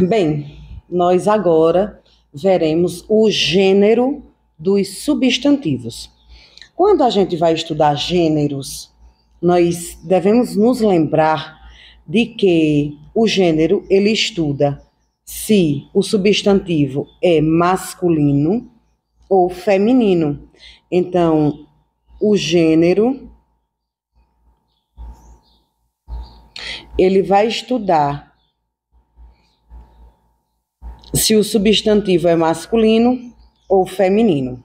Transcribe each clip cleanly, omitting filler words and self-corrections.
Bem, nós agora veremos o gênero dos substantivos. Quando a gente vai estudar gêneros, nós devemos nos lembrar de que o gênero ele estuda se o substantivo é masculino ou feminino. Então, o gênero ele vai estudar se o substantivo é masculino ou feminino.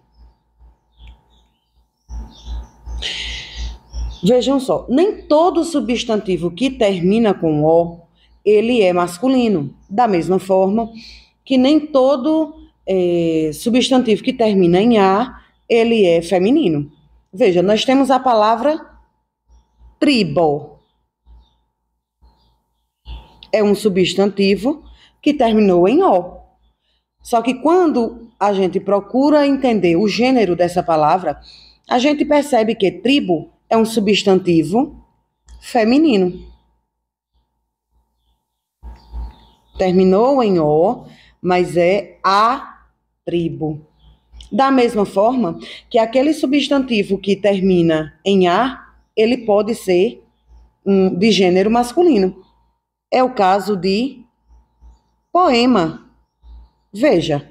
Vejam só, nem todo substantivo que termina com O, ele é masculino. Da mesma forma que nem todo substantivo que termina em A, ele é feminino. Veja, nós temos a palavra tribo. É um substantivo que terminou em O. Só que quando a gente procura entender o gênero dessa palavra, a gente percebe que tribo é um substantivo feminino. Terminou em O, mas é a tribo. Da mesma forma que aquele substantivo que termina em A, ele pode ser de gênero masculino. É o caso de poema. Veja,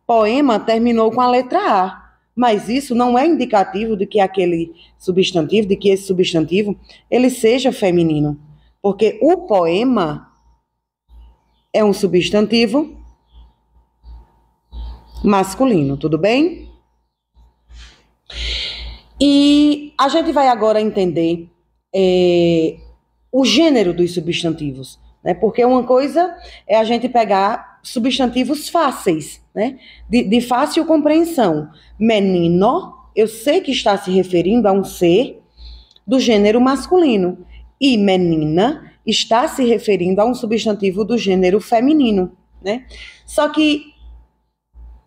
poema terminou com a letra A, mas isso não é indicativo de que aquele substantivo, de que esse substantivo, ele seja feminino, porque o poema é um substantivo masculino, tudo bem? E a gente vai agora entender o gênero dos substantivos, né? Porque uma coisa é a gente pegar substantivos fáceis, né? De fácil compreensão. Menino, eu sei que está se referindo a um ser do gênero masculino. E menina está se referindo a um substantivo do gênero feminino, né? Só que,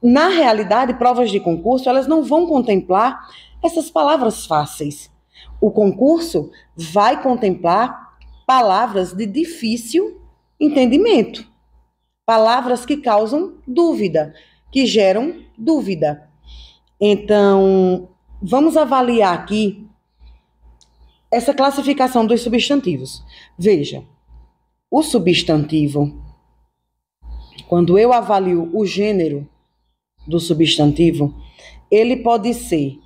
na realidade, provas de concurso, elas não vão contemplar essas palavras fáceis. O concurso vai contemplar palavras de difícil entendimento. Palavras que causam dúvida, que geram dúvida. Então, vamos avaliar aqui essa classificação dos substantivos. Veja, o substantivo, quando eu avalio o gênero do substantivo, ele pode ser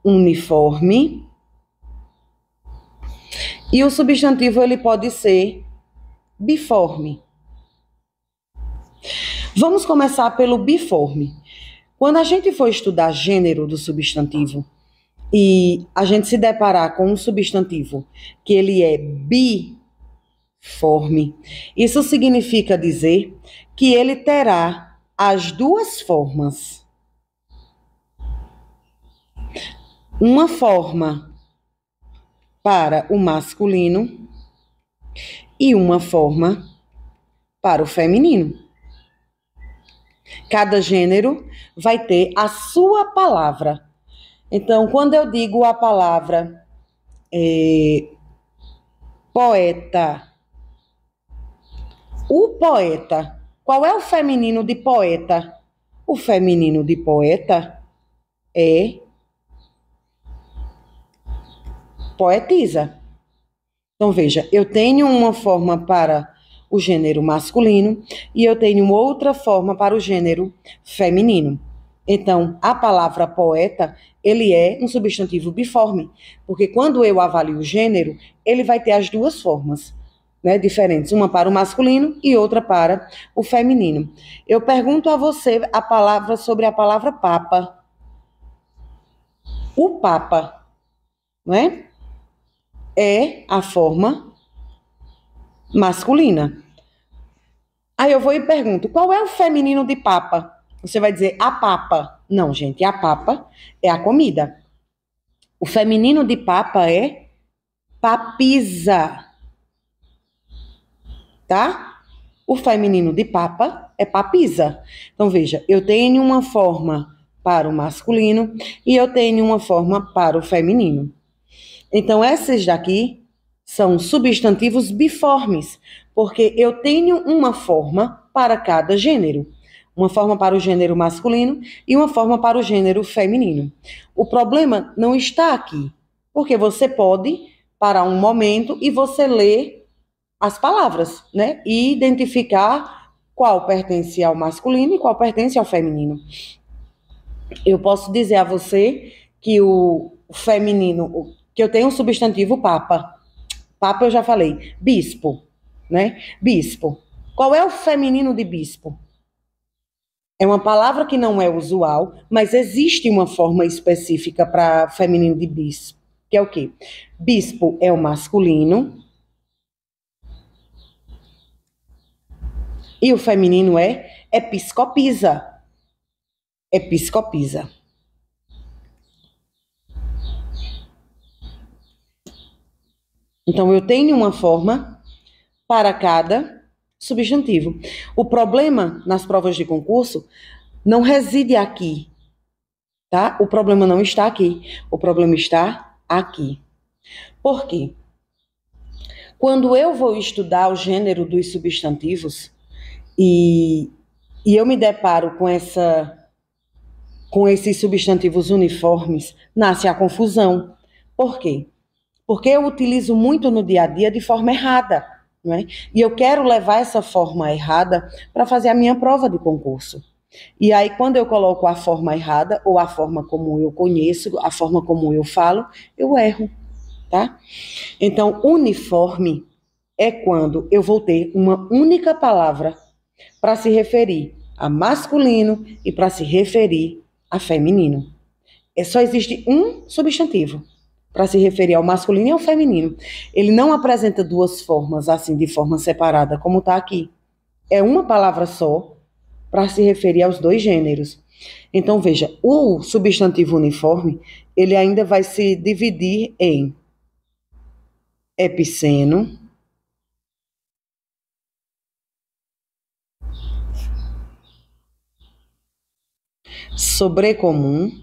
uniforme e o substantivo ele pode ser biforme. Vamos começar pelo biforme. Quando a gente for estudar gênero do substantivo e a gente se deparar com um substantivo que ele é biforme, isso significa dizer que ele terá as duas formas. Uma forma para o masculino e uma forma para o feminino. Cada gênero vai ter a sua palavra. Então, quando eu digo a palavra poeta, o poeta, qual é o feminino de poeta? O feminino de poeta é poetisa. Então, veja, eu tenho uma forma para o gênero masculino e eu tenho outra forma para o gênero feminino. Então, a palavra poeta, ele é um substantivo biforme, porque quando eu avalio o gênero, ele vai ter as duas formas, né, diferentes, uma para o masculino e outra para o feminino. Eu pergunto a você a palavra sobre a palavra papa. O papa, não é? É a forma masculina. Aí eu vou e pergunto, qual é o feminino de papa? Você vai dizer a papa. Não, gente, a papa é a comida. O feminino de papa é papisa. Tá? O feminino de papa é papisa. Então, veja, eu tenho uma forma para o masculino e eu tenho uma forma para o feminino. Então, esses daqui são substantivos biformes, Porque eu tenho uma forma para cada gênero. Uma forma para o gênero masculino e uma forma para o gênero feminino. O problema não está aqui, porque você pode parar um momento e você ler as palavras, né? E identificar qual pertence ao masculino e qual pertence ao feminino. Eu posso dizer a você que o feminino, que eu tenho um substantivo papa. Papa eu já falei. Bispo, né? Bispo. Qual é o feminino de bispo? É uma palavra que não é usual, mas existe uma forma específica para feminino de bispo, que é o quê? Bispo é o masculino e o feminino é episcopisa. Episcopisa. Então, eu tenho uma forma para cada substantivo. O problema nas provas de concurso não reside aqui, tá? O problema não está aqui. O problema está aqui. Por quê? Quando eu vou estudar o gênero dos substantivos e eu me deparo com esses substantivos uniformes, nasce a confusão. Por quê? Porque eu utilizo muito no dia a dia de forma errada, não é? E eu quero levar essa forma errada para fazer a minha prova de concurso. E aí, quando eu coloco a forma errada, ou a forma como eu conheço, a forma como eu falo, eu erro, tá? Então, uniforme é quando eu vou ter uma única palavra para se referir a masculino e para se referir a feminino. Só existe um substantivo para se referir ao masculino e ao feminino. Ele não apresenta duas formas, assim, de forma separada, como está aqui. É uma palavra só para se referir aos dois gêneros. Então, veja, o substantivo uniforme, ele ainda vai se dividir em epiceno, sobrecomum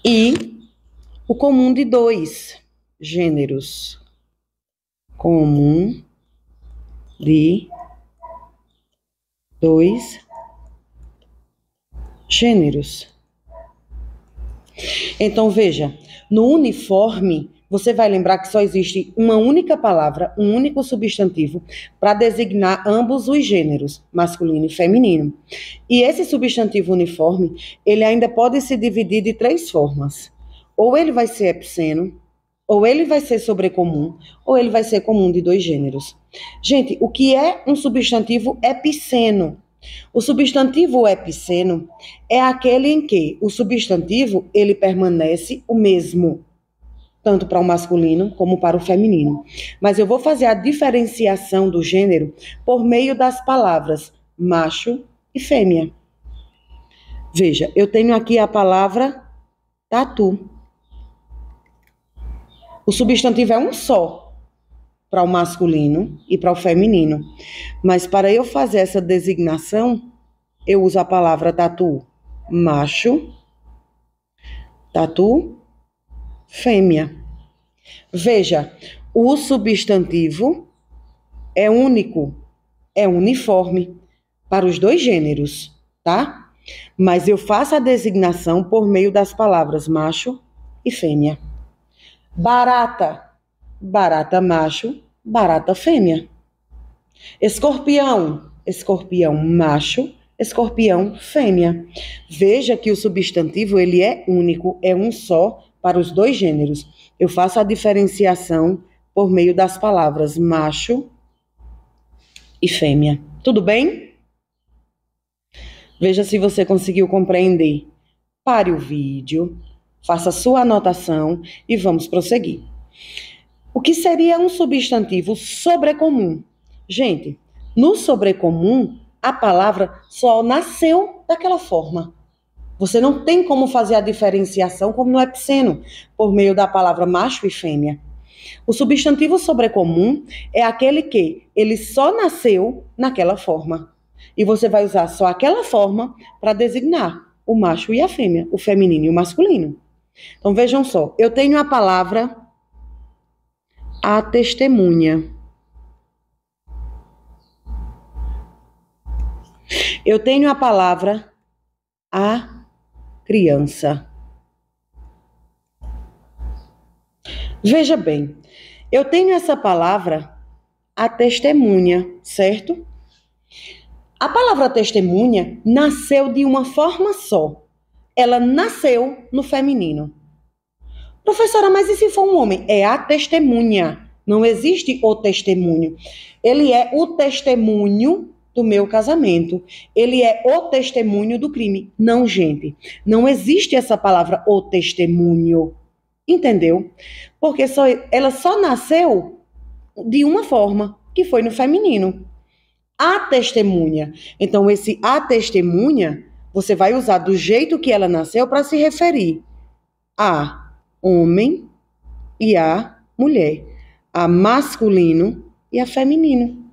e o comum de dois gêneros. Comum de dois gêneros. Então, veja, no uniforme, você vai lembrar que só existe uma única palavra, um único substantivo, para designar ambos os gêneros, masculino e feminino. E esse substantivo uniforme, ele ainda pode se dividir de três formas. Ou ele vai ser epiceno, ou ele vai ser sobrecomum, ou ele vai ser comum de dois gêneros. Gente, o que é um substantivo epiceno? O substantivo epiceno é aquele em que o substantivo ele permanece o mesmo, tanto para o masculino como para o feminino. Mas eu vou fazer a diferenciação do gênero por meio das palavras macho e fêmea. Veja, eu tenho aqui a palavra tatu. O substantivo é um só para o masculino e para o feminino. Mas para eu fazer essa designação, eu uso a palavra tatu macho, tatu fêmea. Veja, o substantivo é único, é uniforme para os dois gêneros, tá? Mas eu faço a designação por meio das palavras macho e fêmea. Barata, barata macho, barata fêmea. Escorpião, escorpião macho, escorpião fêmea. Veja que o substantivo ele é único, é um só para os dois gêneros. Eu faço a diferenciação por meio das palavras macho e fêmea. Tudo bem? Veja se você conseguiu compreender. Pare o vídeo, faça sua anotação e vamos prosseguir. O que seria um substantivo sobrecomum? Gente, no sobrecomum, a palavra só nasceu daquela forma. Você não tem como fazer a diferenciação como no epiceno, por meio da palavra macho e fêmea. O substantivo sobrecomum é aquele que ele só nasceu naquela forma. E você vai usar só aquela forma para designar o macho e a fêmea, o feminino e o masculino. Então vejam só, eu tenho a palavra a testemunha. Eu tenho a palavra a criança. Veja bem, eu tenho essa palavra a testemunha, certo? A palavra testemunha nasceu de uma forma só. Ela nasceu no feminino. Professora, mas e se for um homem? É a testemunha. Não existe o testemunho. Ele é o testemunho do meu casamento. Ele é o testemunho do crime. Não, gente. Não existe essa palavra o testemunho. Entendeu? Porque ela só nasceu de uma forma, que foi no feminino. A testemunha. Então, esse a testemunha, você vai usar do jeito que ela nasceu para se referir a homem e a mulher, a masculino e a feminino.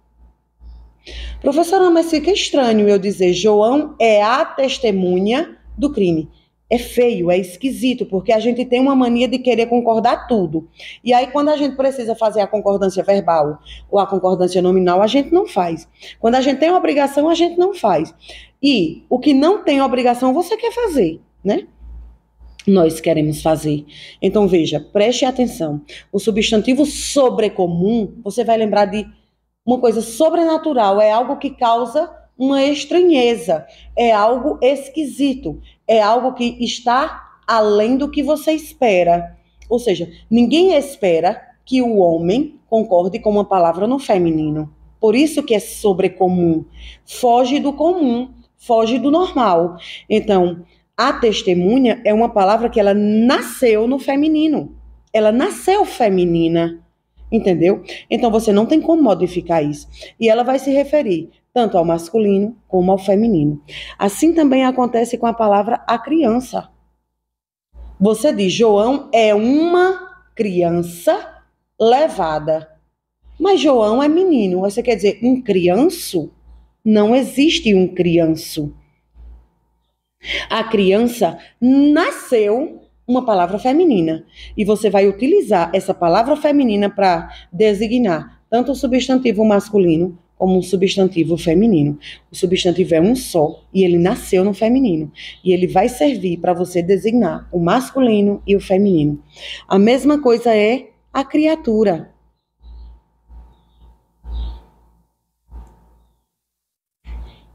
Professora, mas fica estranho eu dizer João é a testemunha do crime. É feio, é esquisito, porque a gente tem uma mania de querer concordar tudo. E aí, quando a gente precisa fazer a concordância verbal ou a concordância nominal, a gente não faz. Quando a gente tem obrigação, a gente não faz. E o que não tem obrigação, você quer fazer, né? Nós queremos fazer. Então, veja, preste atenção. O substantivo sobrecomum, você vai lembrar de uma coisa sobrenatural, é algo que causa uma estranheza, é algo esquisito, é algo que está além do que você espera. Ou seja, ninguém espera que o homem concorde com uma palavra no feminino. Por isso que é sobrecomum. Foge do comum, foge do normal. Então, a testemunha é uma palavra que ela nasceu no feminino. Ela nasceu feminina. Entendeu? Então você não tem como modificar isso. E ela vai se referir tanto ao masculino como ao feminino. Assim também acontece com a palavra a criança. Você diz, João é uma criança levada. Mas João é menino. Você quer dizer um crianço? Não existe um crianço. A criança nasceu uma palavra feminina. E você vai utilizar essa palavra feminina para designar tanto o substantivo masculino como o substantivo feminino. O substantivo é um só e ele nasceu no feminino. E ele vai servir para você designar o masculino e o feminino. A mesma coisa é a criatura.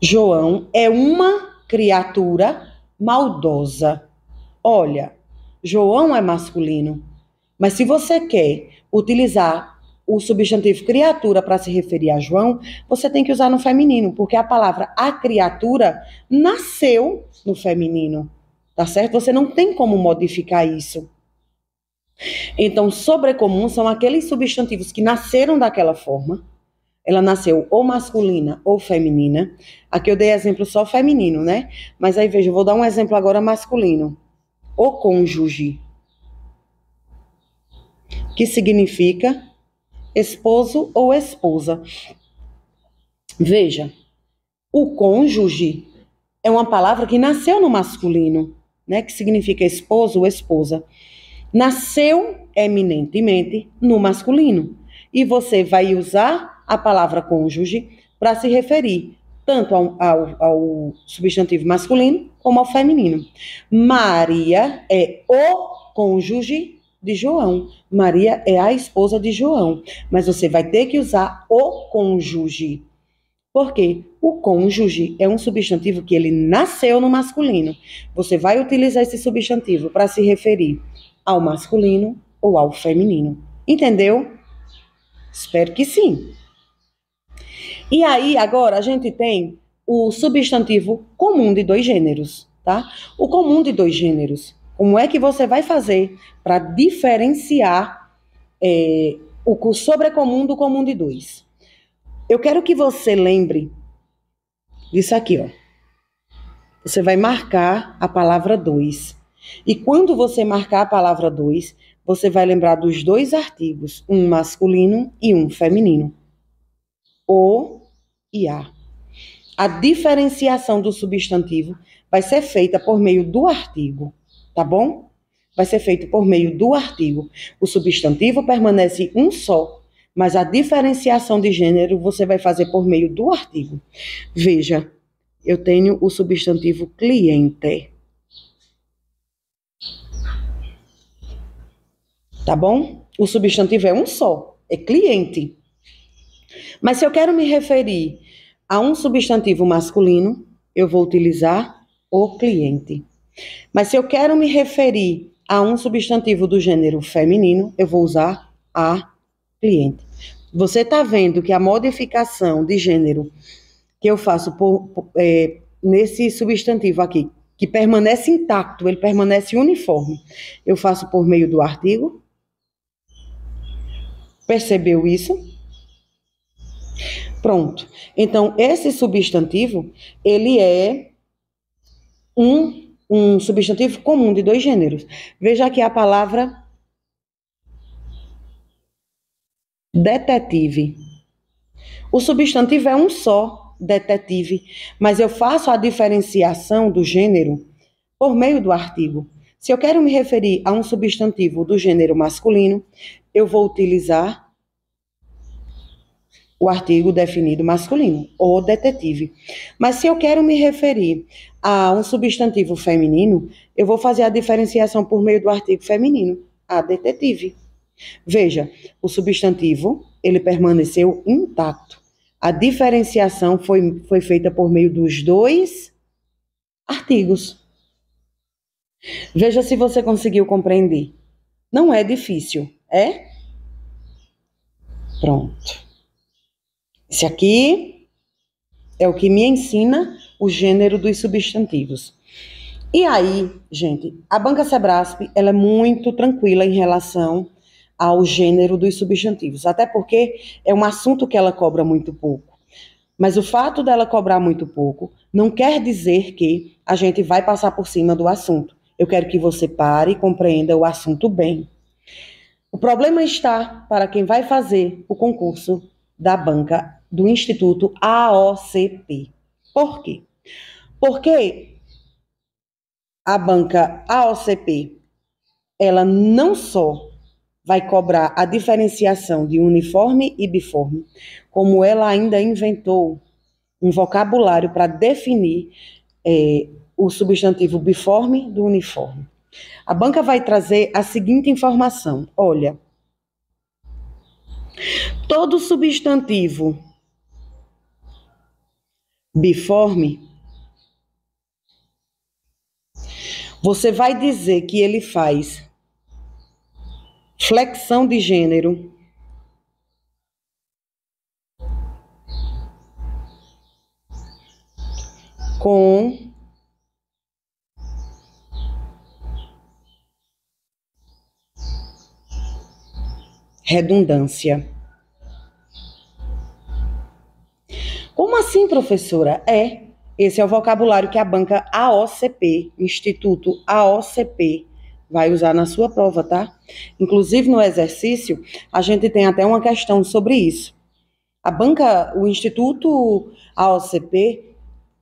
João é uma criatura maldosa. Olha, João é masculino, mas se você quer utilizar o substantivo criatura para se referir a João, você tem que usar no feminino, porque a palavra a criatura nasceu no feminino, tá certo? Você não tem como modificar isso. Então, sobrecomum são aqueles substantivos que nasceram daquela forma. Ela nasceu ou masculina ou feminina. Aqui eu dei exemplo só feminino, né? Mas aí veja, eu vou dar um exemplo agora masculino. O cônjuge, que significa esposo ou esposa. Veja, o cônjuge é uma palavra que nasceu no masculino, né? Que significa esposo ou esposa. Nasceu eminentemente no masculino. E você vai usar a palavra cônjuge para se referir tanto ao substantivo masculino como ao feminino. Maria é o cônjuge de João. Maria é a esposa de João. Mas você vai ter que usar o cônjuge. Por quê? O cônjuge é um substantivo que ele nasceu no masculino. Você vai utilizar esse substantivo para se referir ao masculino ou ao feminino. Entendeu? Espero que sim. E aí, agora, a gente tem o substantivo comum de dois gêneros, tá? O comum de dois gêneros. Como é que você vai fazer para diferenciar o sobrecomum do comum de dois? Eu quero que você lembre disso aqui, ó. Você vai marcar a palavra dois. E quando você marcar a palavra dois, você vai lembrar dos dois artigos, um masculino e um feminino. O e a. A diferenciação do substantivo vai ser feita por meio do artigo, tá bom? vai ser feito por meio do artigo. O substantivo permanece um só, mas a diferenciação de gênero você vai fazer por meio do artigo. Veja, eu tenho o substantivo cliente. Tá bom? O substantivo é um só, é cliente. Mas se eu quero me referir a um substantivo masculino, eu vou utilizar o cliente. Mas se eu quero me referir a um substantivo do gênero feminino, eu vou usar a cliente. Você está vendo que a modificação de gênero que eu faço nesse substantivo aqui, que permanece intacto, ele permanece uniforme, eu faço por meio do artigo. Percebeu isso? Pronto. Então, esse substantivo, ele é um substantivo comum de dois gêneros. Veja aqui a palavra detetive. O substantivo é um só, detetive, mas eu faço a diferenciação do gênero por meio do artigo. Se eu quero me referir a um substantivo do gênero masculino, eu vou utilizar o artigo definido masculino, o detetive. Mas se eu quero me referir a um substantivo feminino, eu vou fazer a diferenciação por meio do artigo feminino, a detetive. Veja, o substantivo, ele permaneceu intacto. A diferenciação foi feita por meio dos dois artigos. Veja se você conseguiu compreender. Não é difícil, é? Pronto. Esse aqui é o que me ensina o gênero dos substantivos. E aí, gente, a Banca Sebrasp, ela é muito tranquila em relação ao gênero dos substantivos, até porque é um assunto que ela cobra muito pouco. Mas o fato dela cobrar muito pouco não quer dizer que a gente vai passar por cima do assunto. Eu quero que você pare e compreenda o assunto bem. O problema está para quem vai fazer o concurso da banca do Instituto AOCP. Por quê? Porque a banca AOCP, ela não só vai cobrar a diferenciação de uniforme e biforme, como ela ainda inventou um vocabulário para definir o substantivo biforme do uniforme. A banca vai trazer a seguinte informação: olha, todo substantivo biforme, você vai dizer que ele faz flexão de gênero com redundância. Como assim, professora? Esse é o vocabulário que a banca AOCP, Instituto AOCP, vai usar na sua prova, tá? Inclusive, no exercício, a gente tem até uma questão sobre isso. O Instituto AOCP,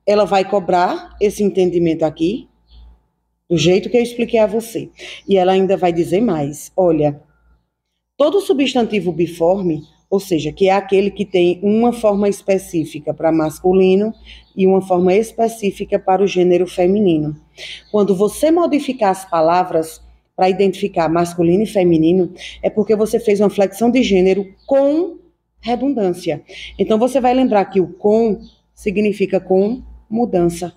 ela vai cobrar esse entendimento aqui, do jeito que eu expliquei a você. E ela ainda vai dizer mais. Olha, todo substantivo biforme, ou seja, que é aquele que tem uma forma específica para masculino e uma forma específica para o gênero feminino. Quando você modificar as palavras para identificar masculino e feminino, é porque você fez uma flexão de gênero com redundância. Então, você vai lembrar que o com significa com mudança.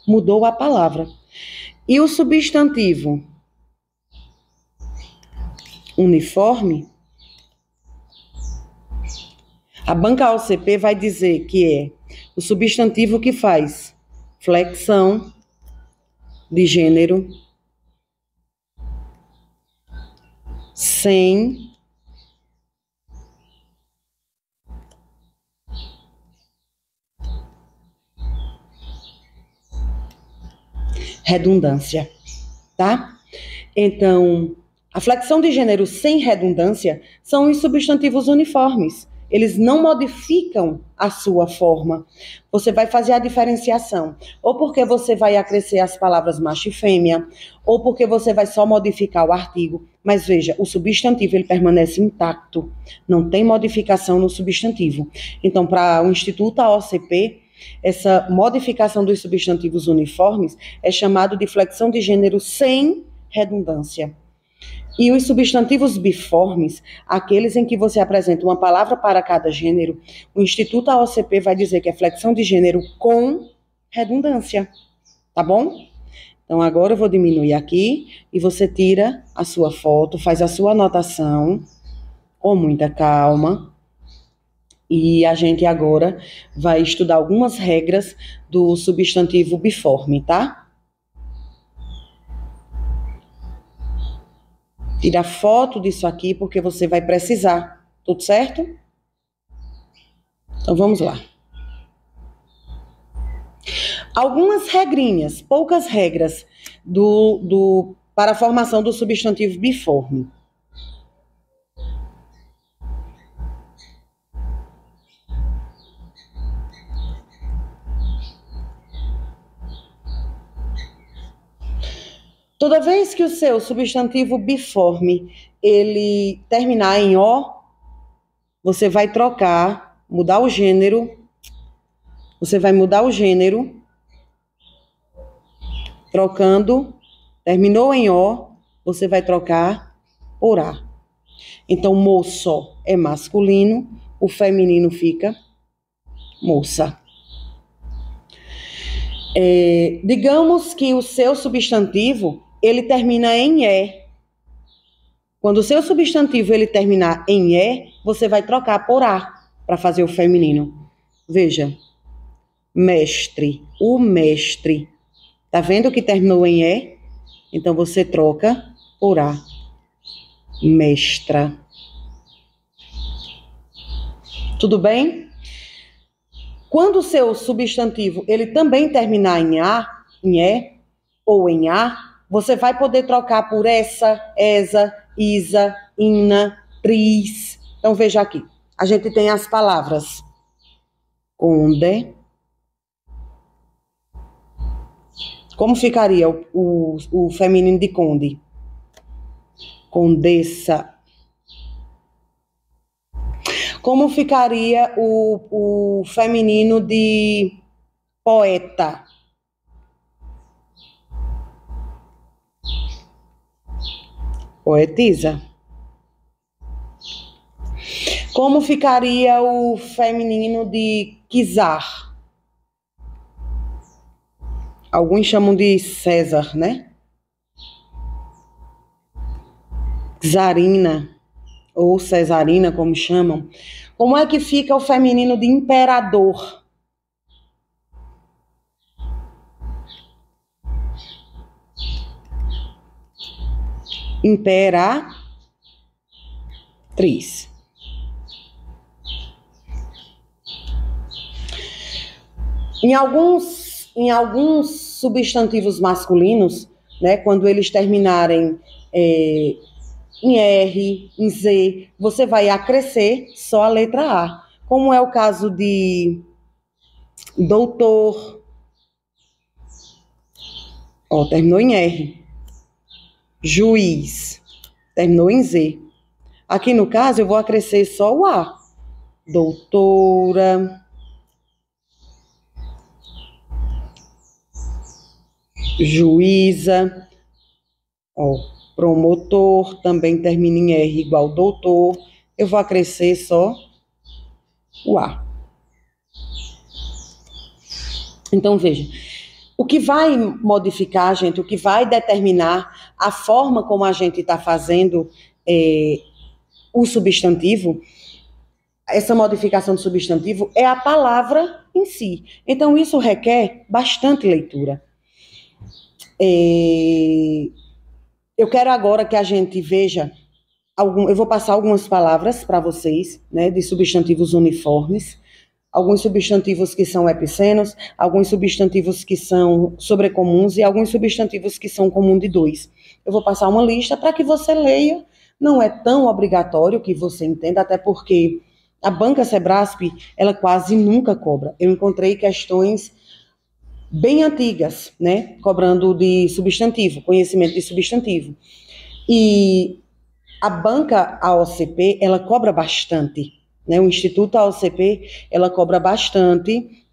Mudou a palavra. E o substantivo uniforme, a banca AOCP vai dizer que é o substantivo que faz flexão de gênero sem redundância, tá? Então, a flexão de gênero sem redundância são os substantivos uniformes. eles não modificam a sua forma. Você vai fazer a diferenciação, ou porque você vai acrescer as palavras macho e fêmea, ou porque você vai só modificar o artigo. Mas veja, o substantivo ele permanece intacto, não tem modificação no substantivo. Então, para o Instituto AOCP, essa modificação dos substantivos uniformes é chamado de flexão de gênero sem redundância. E os substantivos biformes, aqueles em que você apresenta uma palavra para cada gênero, o Instituto AOCP vai dizer que é flexão de gênero com redundância, tá bom? Então, agora eu vou diminuir aqui e você tira a sua foto, faz a sua anotação com muita calma. E a gente agora vai estudar algumas regras do substantivo biforme, tá? Tira foto disso aqui porque você vai precisar, tudo certo? Então vamos lá. Algumas regrinhas, poucas regras para a formação do substantivo biforme. Toda vez que o seu substantivo biforme ele terminar em O, você vai trocar, mudar o gênero. Você vai mudar o gênero, trocando, terminou em O, você vai trocar por A. Então, moço é masculino, o feminino fica moça. Digamos que o seu substantivo, ele termina em E. Quando o seu substantivo ele terminar em E, você vai trocar por A, para fazer o feminino. Veja, mestre, o mestre. Tá vendo que terminou em E? Então, você troca por A. Mestra. Tudo bem? Quando o seu substantivo ele também terminar em A, em E ou em A, você vai poder trocar por essa, isa, ina, tris. Então, veja aqui. A gente tem as palavras conde. Como ficaria o feminino de conde? Condessa. Como ficaria o feminino de poeta? Poetisa. Como ficaria o feminino de czar? Alguns chamam de César, né? Czarina, ou cesarina, como chamam. Como é que fica o feminino de imperador? Imperatriz. Em alguns substantivos masculinos, né, quando eles terminarem em R, em Z, você vai acrescer só a letra A. Como é o caso de doutor. Ó, terminou em R. Juiz. Terminou em Z. Aqui no caso eu vou acrescer só o A. Doutora. Juíza. Ó, promotor também termina em R igual doutor. Eu vou acrescer só o A. Então, veja, o que vai modificar, gente, o que vai determinar a forma como a gente está fazendo o substantivo, essa modificação do substantivo, é a palavra em si. Então, isso requer bastante leitura. Eu quero agora que a gente veja, eu vou passar algumas palavras para vocês, né, de substantivos uniformes, alguns substantivos que são epicenos, alguns substantivos que são sobrecomuns e alguns substantivos que são comum de dois. Eu vou passar uma lista para que você leia, não é tão obrigatório que você entenda, até porque A banca Sebrasp, ela quase nunca cobra. Eu encontrei questões bem antigas, né, cobrando de substantivo, conhecimento de substantivo. E a banca AOCP, ela cobra bastante, né, o Instituto AOCP, ela cobra bastante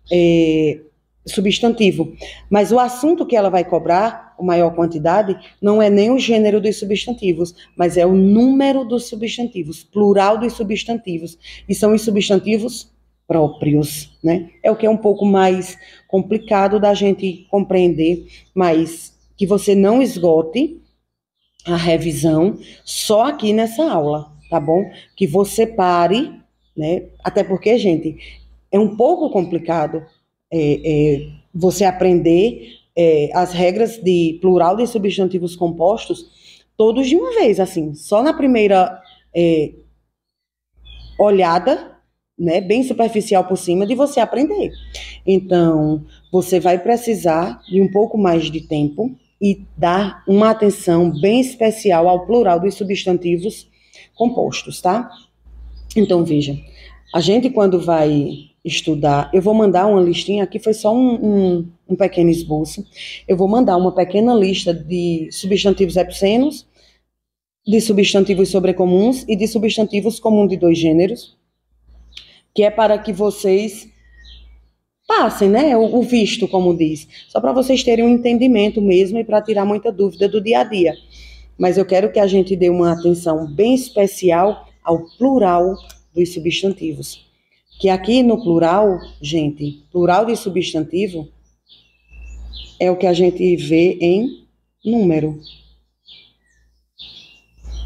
substantivo, mas o assunto que ela vai cobrar, a maior quantidade, não é nem o gênero dos substantivos, mas é o número dos substantivos, plural dos substantivos, e são os substantivos próprios, né? É o que é um pouco mais complicado da gente compreender, mas que você não esgote a revisão só aqui nessa aula, tá bom? Que você pare, né? Até porque, gente, é um pouco complicado você aprender as regras de plural de substantivos compostos todos de uma vez, assim, só na primeira olhada, né, bem superficial por cima, de você aprender. Então, você vai precisar de um pouco mais de tempo e dar uma atenção bem especial ao plural dos substantivos compostos, tá? Então, veja, a gente quando vai estudar, eu vou mandar uma listinha, aqui foi só um pequeno esboço, eu vou mandar uma pequena lista de substantivos epicenos, de substantivos sobrecomuns e de substantivos comuns de dois gêneros, que é para que vocês passem, né, o visto, como diz, só para vocês terem um entendimento mesmo e para tirar muita dúvida do dia a dia. Mas eu quero que a gente dê uma atenção bem especial ao plural dos substantivos. Que aqui no plural, gente, plural de substantivo é o que a gente vê em número.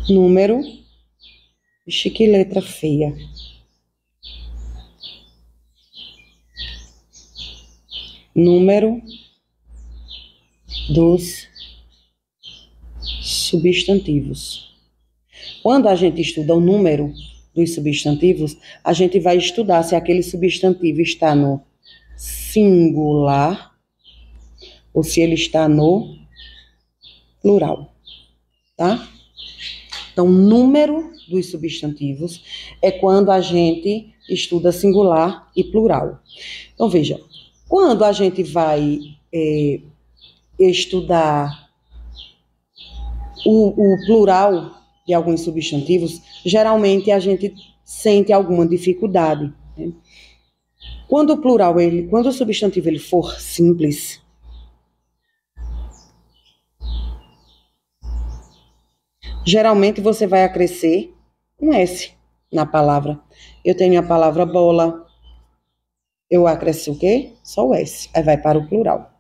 Número, ixi, que letra feia. Número dos substantivos. Quando a gente estuda o número dos substantivos, a gente vai estudar se aquele substantivo está no singular ou se ele está no plural, tá? Então, número dos substantivos é quando a gente estuda singular e plural. Então, veja, quando a gente vai estudar o plural de alguns substantivos, geralmente a gente sente alguma dificuldade, né? Quando o plural, quando o substantivo ele for simples, geralmente você vai acrescer um S na palavra. Eu tenho a palavra bola, eu acresço o quê? Só o S, aí vai para o plural.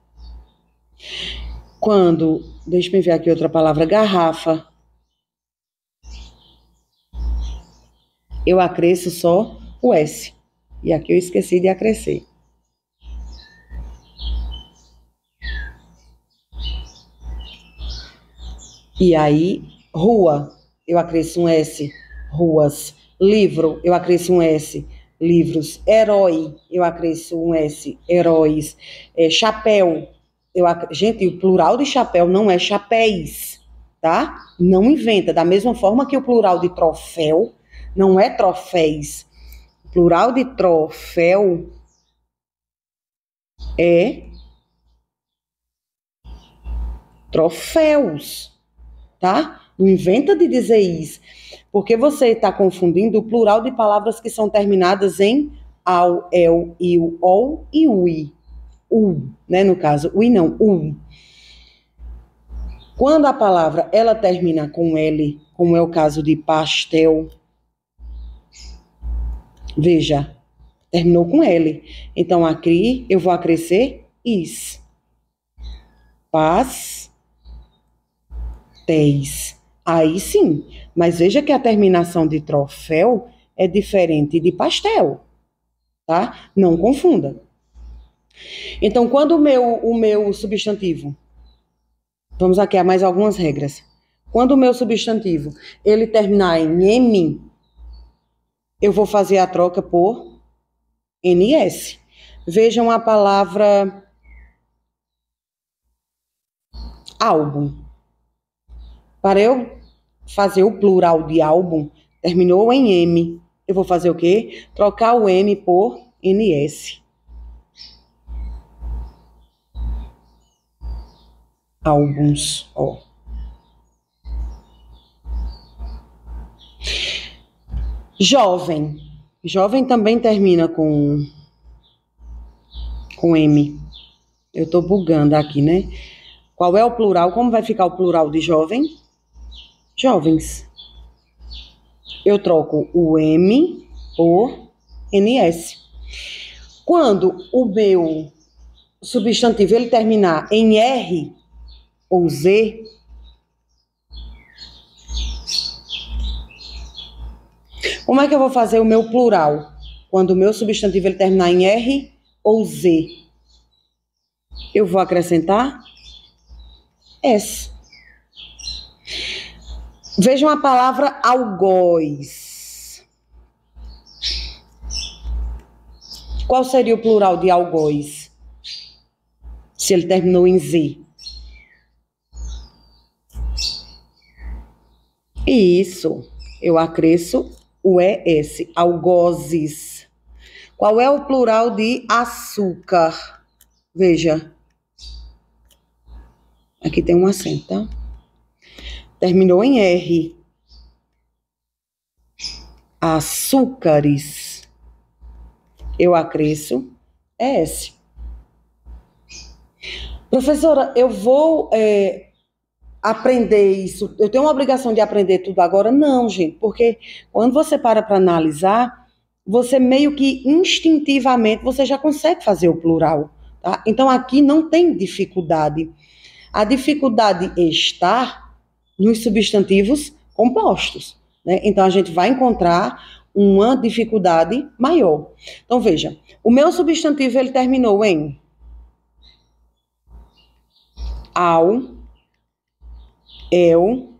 Quando, deixa eu ver aqui outra palavra, garrafa, eu acresço só o S. E aqui eu esqueci de acrescer. E aí, rua, eu acresço um S, ruas. Livro, eu acresço um S, livros. Herói, eu acresço um S, heróis. Chapéu, gente, o plural de chapéu não é chapéis, tá? Não inventa. Da mesma forma que o plural de troféu não é troféis. O plural de troféu é troféus, tá? Não inventa de dizer isso, porque você está confundindo o plural de palavras que são terminadas em ao, el, il, ol e ui. Né? No caso, ui não, u. Quando a palavra ela termina com L, como é o caso de pastel, veja, terminou com L. Então, aqui eu vou acrescer is. Pastéis. Aí sim, mas veja que a terminação de troféu é diferente de pastel, tá? Não confunda. Então, quando o meu substantivo, vamos aqui a mais algumas regras. Quando o meu substantivo, ele terminar em M, eu vou fazer a troca por NS. Vejam a palavra álbum. Para eu fazer o plural de álbum, terminou em M. eu vou fazer o quê? Trocar o M por NS. Álbuns, ó. Jovem. Jovem também termina com M. Eu tô bugando aqui, né? Qual é o plural? Como vai ficar o plural de jovem? Jovens. Eu troco o M por NS. Quando o meu substantivo ele terminar em R ou Z, como é que eu vou fazer o meu plural? Quando o meu substantivo ele terminar em R ou Z, eu vou acrescentar S. Vejam a palavra algoz. Qual seria o plural de algoz? Se ele terminou em Z. Isso. Eu acresço o ES. Algozes. Qual é o plural de açúcar? Veja. Aqui tem um acento, tá? Terminou em R. Açúcares. Eu acresço ES. Professora, eu vou aprender isso. Eu tenho uma obrigação de aprender tudo agora? Não, gente, porque quando você para analisar, você meio que instintivamente você já consegue fazer o plural, tá? Então aqui não tem dificuldade. A dificuldade está nos substantivos compostos, né? Então a gente vai encontrar uma dificuldade maior. Então veja, o meu substantivo ele terminou em ao, eu,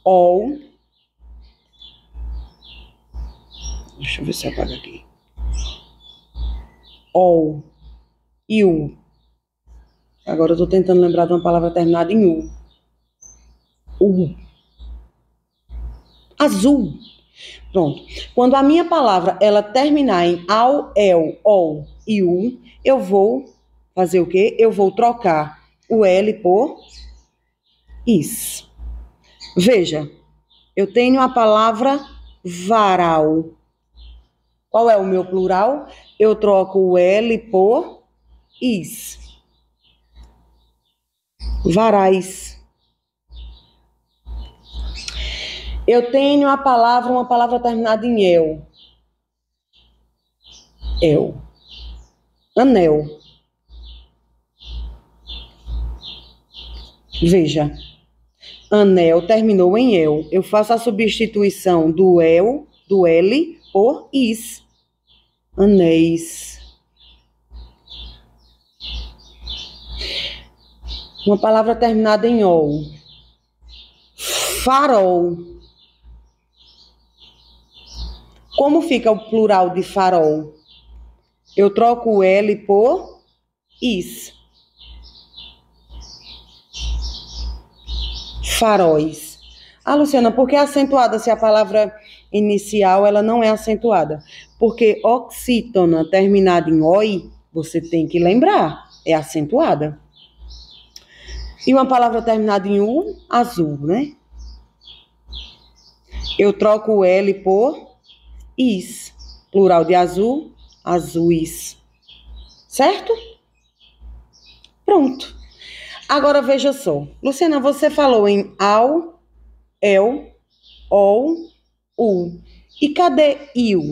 ou. Deixa eu ver se apaga aqui. Ou, iu. Agora eu tô tentando lembrar de uma palavra terminada em U. Azul. Pronto. Quando a minha palavra ela terminar em ao, el, ou e u, eu vou fazer o quê? Eu vou trocar o L por is. Veja, eu tenho a palavra varal. Qual é o meu plural? Eu troco o L por is. Varais. Eu tenho uma palavra terminada em el. El. Anel. Veja, anel terminou em el. Eu faço a substituição do el, do L, por is. Anéis. Uma palavra terminada em ol. Farol. Como fica o plural de farol? Eu troco o L por is. Faróis. Ah, Luciana, por que é acentuada se a palavra inicial ela não é acentuada? Porque oxítona terminada em oi, você tem que lembrar, é acentuada. E uma palavra terminada em u, azul, né? Eu troco o L por is. Plural de azul, azuis. Certo? Pronto. Agora veja só. Luciana, você falou em ao, el, ou, u. E cadê iu?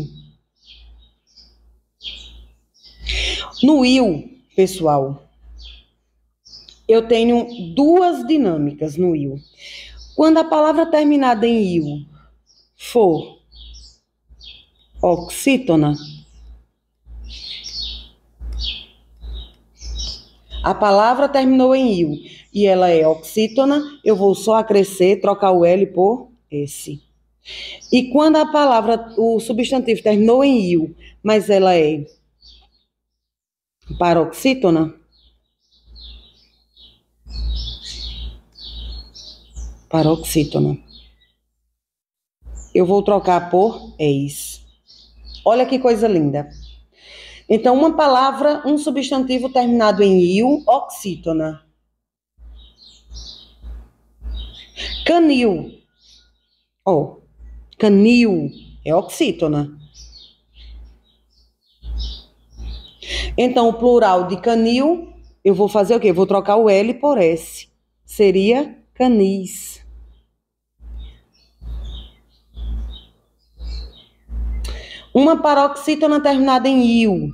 No iu, pessoal, eu tenho duas dinâmicas no iu. Quando a palavra terminada em iu for oxítona, a palavra terminou em iu e ela é oxítona, eu vou só acrescer, trocar o L por S. E quando a palavra, o substantivo terminou em iu, mas ela é paroxítona, paroxítona. eu vou trocar por eis. Olha que coisa linda. Então, uma palavra, um substantivo terminado em il, oxítona. Canil. Ó, canil é oxítona. Então, o plural de canil, eu vou fazer o quê? Eu vou trocar o L por S. Seria canis. Uma paroxítona terminada em il.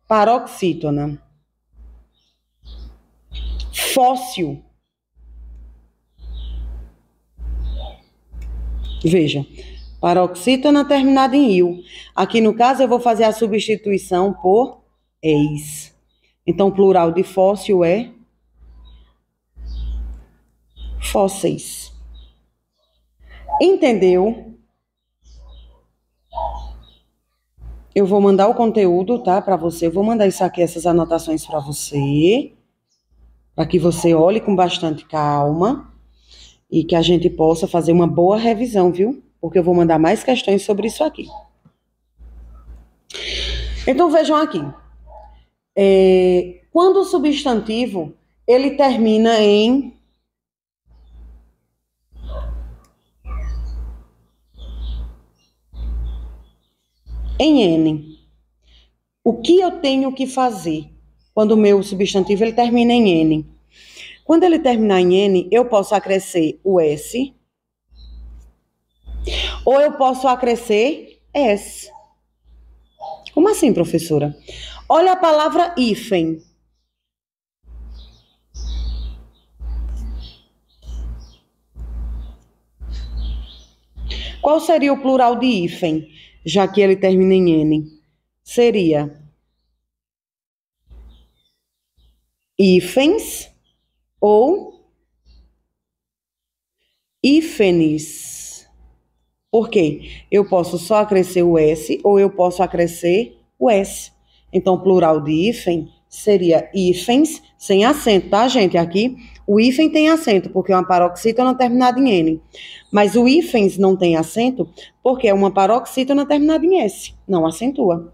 Paroxítona. Fóssil. Veja, paroxítona terminada em il. Aqui no caso eu vou fazer a substituição por eis. Então, o plural de fóssil é fósseis. Entendeu? Eu vou mandar o conteúdo, tá, para você. Eu vou mandar isso aqui, essas anotações para você, para que você olhe com bastante calma e que a gente possa fazer uma boa revisão, viu? Porque eu vou mandar mais questões sobre isso aqui. Então, vejam aqui. Quando o substantivo, ele termina em N. O que eu tenho que fazer quando o meu substantivo ele termina em N? Quando ele terminar em N, eu posso acrescer o S ou eu posso acrescer S. Como assim, professora? Olha a palavra hífen. Qual seria o plural de hífen, já que ele termina em N? Seria hífens ou hífenes. Por quê? Eu posso só acrescer o S ou eu posso acrescer o S. Então, o plural de hífen seria hífens, sem acento, tá, gente? Aqui, o hífen tem acento, porque é uma paroxítona terminada em N. Mas o hífens não tem acento, porque é uma paroxítona terminada em S. Não acentua.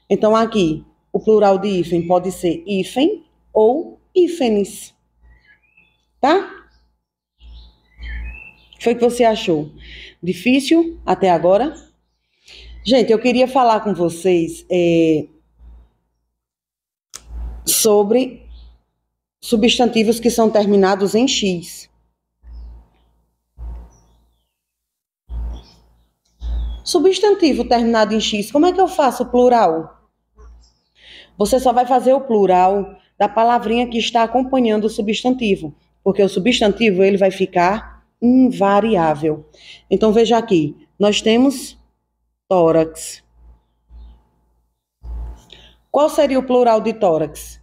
Então, aqui, o plural de hífen pode ser hífen ou hífenes. Tá? Foi o que você achou? Difícil até agora? Gente, eu queria falar com vocês sobre substantivos que são terminados em X. Substantivo terminado em X, como é que eu faço o plural? Você só vai fazer o plural da palavrinha que está acompanhando o substantivo, porque o substantivo ele vai ficar invariável. Então, veja aqui, nós temos tórax. Qual seria o plural de tórax?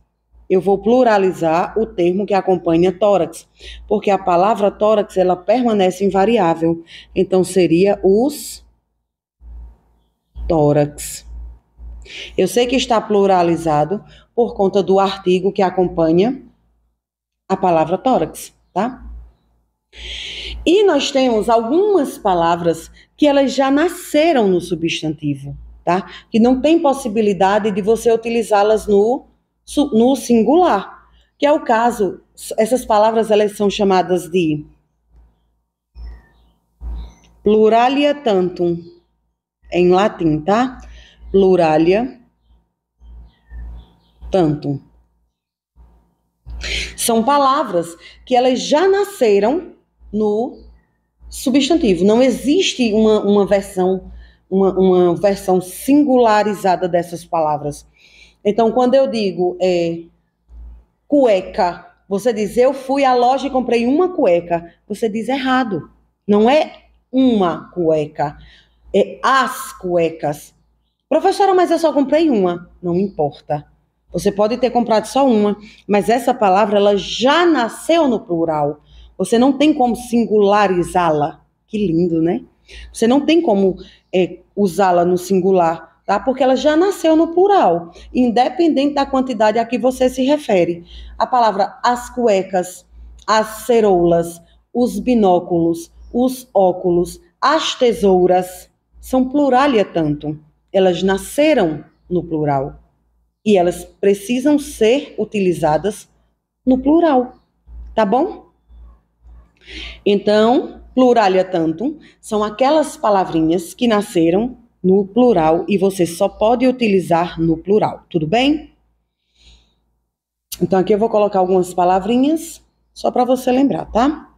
Eu vou pluralizar o termo que acompanha tórax, porque a palavra tórax, ela permanece invariável. Então, seria os tórax. Eu sei que está pluralizado por conta do artigo que acompanha a palavra tórax, tá? E nós temos algumas palavras que elas já nasceram no substantivo, tá? Que não tem possibilidade de você utilizá-las no singular, que é o caso, essas palavras elas são chamadas de pluralia tantum, em latim, tá? Pluralia tantum. São palavras que elas já nasceram no substantivo. Não existe uma versão singularizada dessas palavras. Então, quando eu digo cueca, você diz, eu fui à loja e comprei uma cueca. Você diz errado. Não é uma cueca, é as cuecas. Professora, mas eu só comprei uma. Não importa. Você pode ter comprado só uma, mas essa palavra ela já nasceu no plural. Você não tem como singularizá-la. Que lindo, né? Você não tem como usá-la no singular, tá? Porque ela já nasceu no plural, independente da quantidade a que você se refere. A palavra as cuecas, as ceroulas, os binóculos, os óculos, As tesouras são pluralia tantum. Elas nasceram no plural. E elas precisam ser utilizadas no plural. Tá bom? Então, pluralia tantum são aquelas palavrinhas que nasceram no plural e você só pode utilizar no plural. Tudo bem? Então, aqui eu vou colocar algumas palavrinhas só para você lembrar, tá?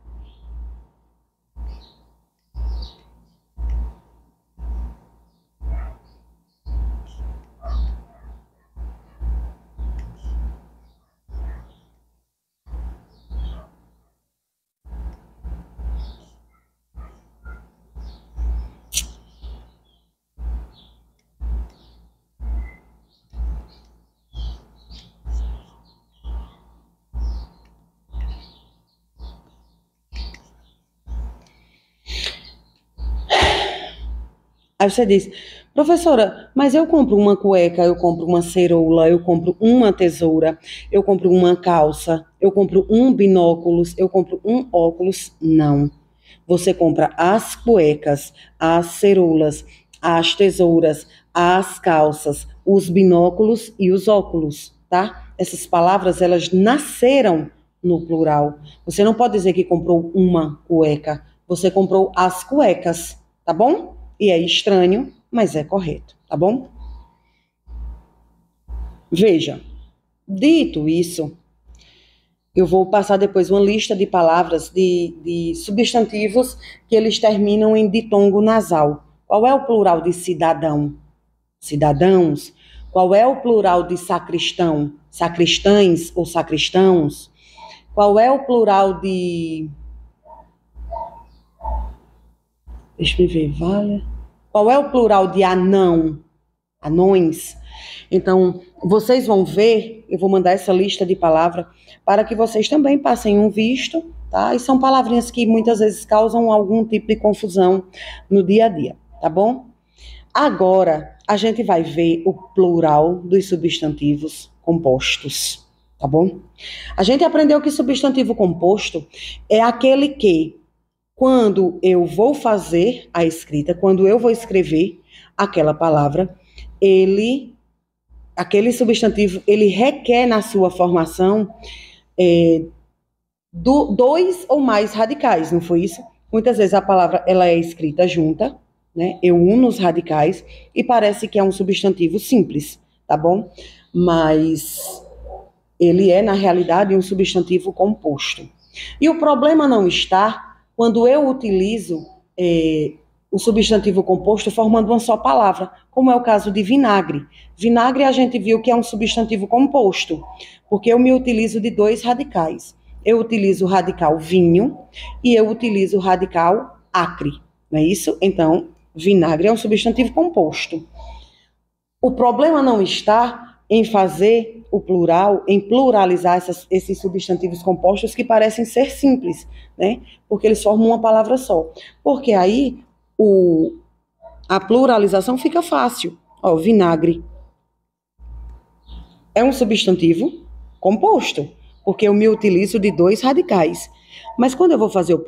Aí você diz, professora, mas eu compro uma cueca, eu compro uma ceroula, eu compro uma tesoura, eu compro uma calça, eu compro um binóculos, eu compro um óculos. Não. Você compra as cuecas, as ceroulas, as tesouras, as calças, os binóculos e os óculos, tá? Essas palavras, elas nasceram no plural. Você não pode dizer que comprou uma cueca, você comprou as cuecas, tá bom? E é estranho, mas é correto, tá bom? Veja, dito isso, eu vou passar depois uma lista de palavras, de substantivos que eles terminam em ditongo nasal. Qual é o plural de cidadão? Cidadãos. Qual é o plural de sacristão? Sacristães ou sacristãos? Qual é o plural de... Deixa eu ver, vale. Qual é o plural de anão? Anões. Então, vocês vão ver, eu vou mandar essa lista de palavras para que vocês também passem um visto, tá? E são palavrinhas que muitas vezes causam algum tipo de confusão no dia a dia, tá bom? Agora, a gente vai ver o plural dos substantivos compostos, tá bom? A gente aprendeu que substantivo composto é aquele que, quando eu vou fazer a escrita, quando eu vou escrever aquela palavra, aquele substantivo, ele requer na sua formação dois ou mais radicais, não foi isso? Muitas vezes a palavra ela é escrita junta, né? Eu uno os radicais e parece que é um substantivo simples, tá bom? Mas ele é, na realidade, um substantivo composto. E o problema não está quando eu utilizo o substantivo composto formando uma só palavra, como é o caso de vinagre. Vinagre a gente viu que é um substantivo composto, porque eu me utilizo de dois radicais. Eu utilizo o radical vinho e eu utilizo o radical acre, não é isso? Então, vinagre é um substantivo composto. O problema não está em fazer o plural, em pluralizar esses substantivos compostos que parecem ser simples, né? Porque eles formam uma palavra só. Porque aí a pluralização fica fácil. Ó, vinagre é um substantivo composto, porque eu me utilizo de dois radicais. Mas quando eu vou fazer o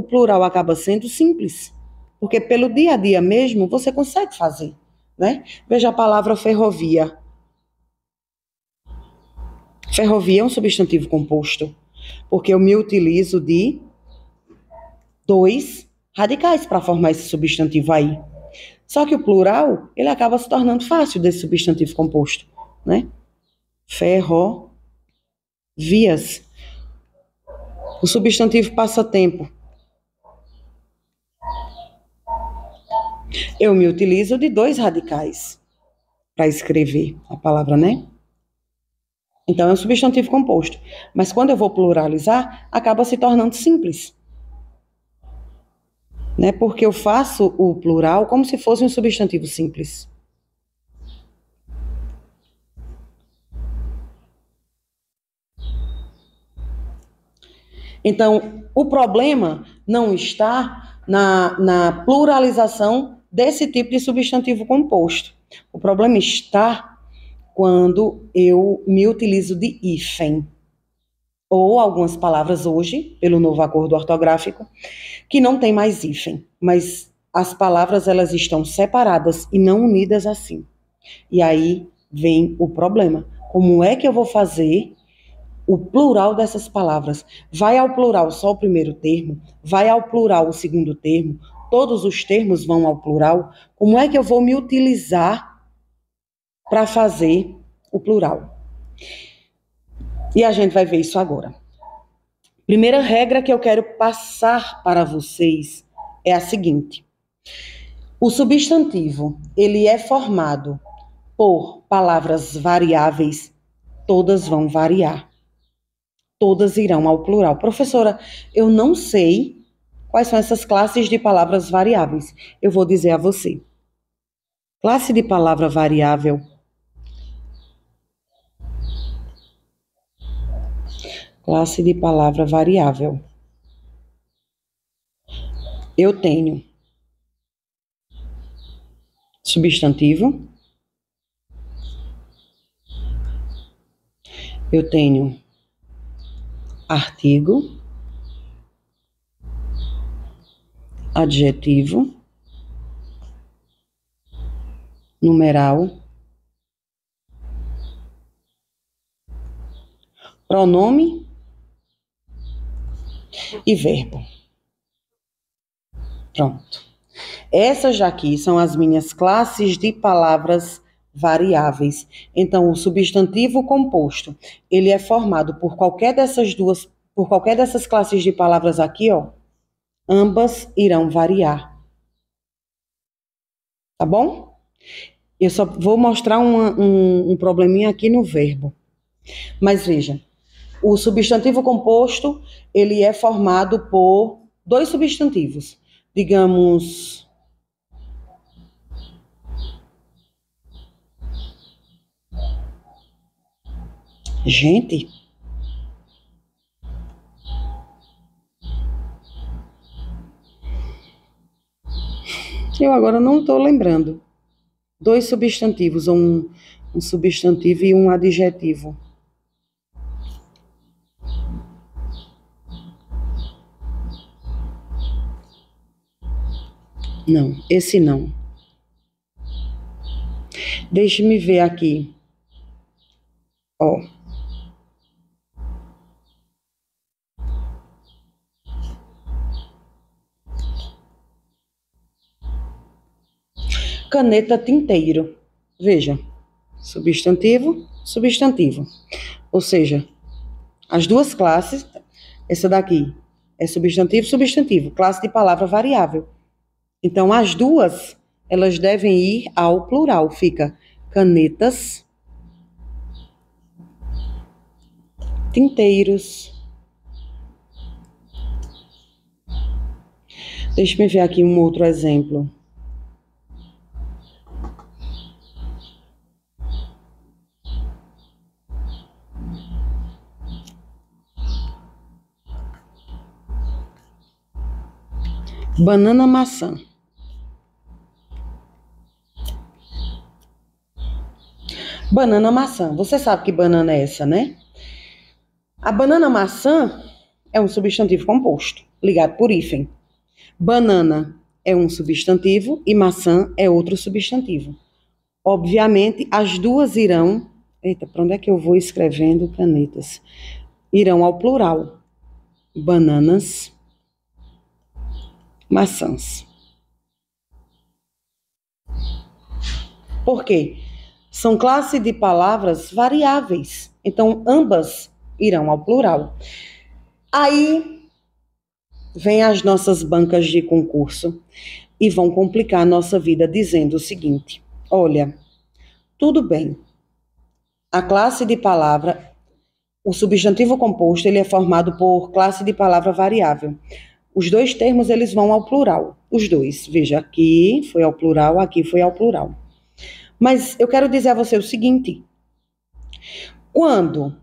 plural acaba sendo simples, porque pelo dia a dia mesmo você consegue fazer, né? Veja a palavra ferrovia. Ferrovia é um substantivo composto, porque eu me utilizo de dois radicais para formar esse substantivo aí. Só que o plural, ele acaba se tornando fácil desse substantivo composto, né? Ferrovias. O substantivo passatempo. Eu me utilizo de dois radicais para escrever a palavra, né? Então, é um substantivo composto. Mas quando eu vou pluralizar, acaba se tornando simples. Né? Porque eu faço o plural como se fosse um substantivo simples. Então, o problema não está na pluralização desse tipo de substantivo composto. O problema está quando eu me utilizo de hífen. ou algumas palavras hoje, pelo novo acordo ortográfico, que não tem mais hífen, mas as palavras elas estão separadas e não unidas assim. E aí vem o problema. Como é que eu vou fazer o plural dessas palavras? Vai ao plural só o primeiro termo? Vai ao plural o segundo termo? Todos os termos vão ao plural? Como é que eu vou me utilizar para fazer o plural? E a gente vai ver isso agora. Primeira regra que eu quero passar para vocês é a seguinte: o substantivo, ele é formado por palavras variáveis, todas vão variar. Todas irão ao plural. Professora, eu não sei quais são essas classes de palavras variáveis. Eu vou dizer a você. Classe de palavra variável. Classe de palavra variável. Eu tenho substantivo. Eu tenho artigo, adjetivo, numeral, pronome e verbo. Pronto. Essas daqui são as minhas classes de palavras variáveis. Então, o substantivo composto, ele é formado por qualquer dessas classes de palavras aqui, ó. Ambas irão variar. Tá bom? Eu só vou mostrar um probleminha aqui no verbo. Mas veja, o substantivo composto, ele é formado por dois substantivos. Digamos, gente, eu agora não estou lembrando. Dois substantivos, um substantivo e um adjetivo. Não, esse não. Deixe-me ver aqui. Ó. Caneta tinteiro. Veja, substantivo, substantivo. Ou seja, as duas classes, essa daqui é substantivo, substantivo, classe de palavra variável. Então, as duas, elas devem ir ao plural. Fica canetas, tinteiros. Deixa-me ver aqui um outro exemplo. Banana maçã. Banana maçã. Você sabe que banana é essa, né? A banana maçã é um substantivo composto, ligado por hífen. Banana é um substantivo e maçã é outro substantivo. Obviamente, as duas irão... Eita, para onde é que eu vou escrevendo canetas? Irão ao plural. Bananas, maçãs. Por quê? São classe de palavras variáveis. Então, ambas irão ao plural. Aí, vem as nossas bancas de concurso e vão complicar a nossa vida dizendo o seguinte: olha, tudo bem, a classe de palavra, o substantivo composto, ele é formado por classe de palavra variável. Os dois termos, eles vão ao plural. Os dois. Veja, aqui foi ao plural, aqui foi ao plural. Mas eu quero dizer a você o seguinte: quando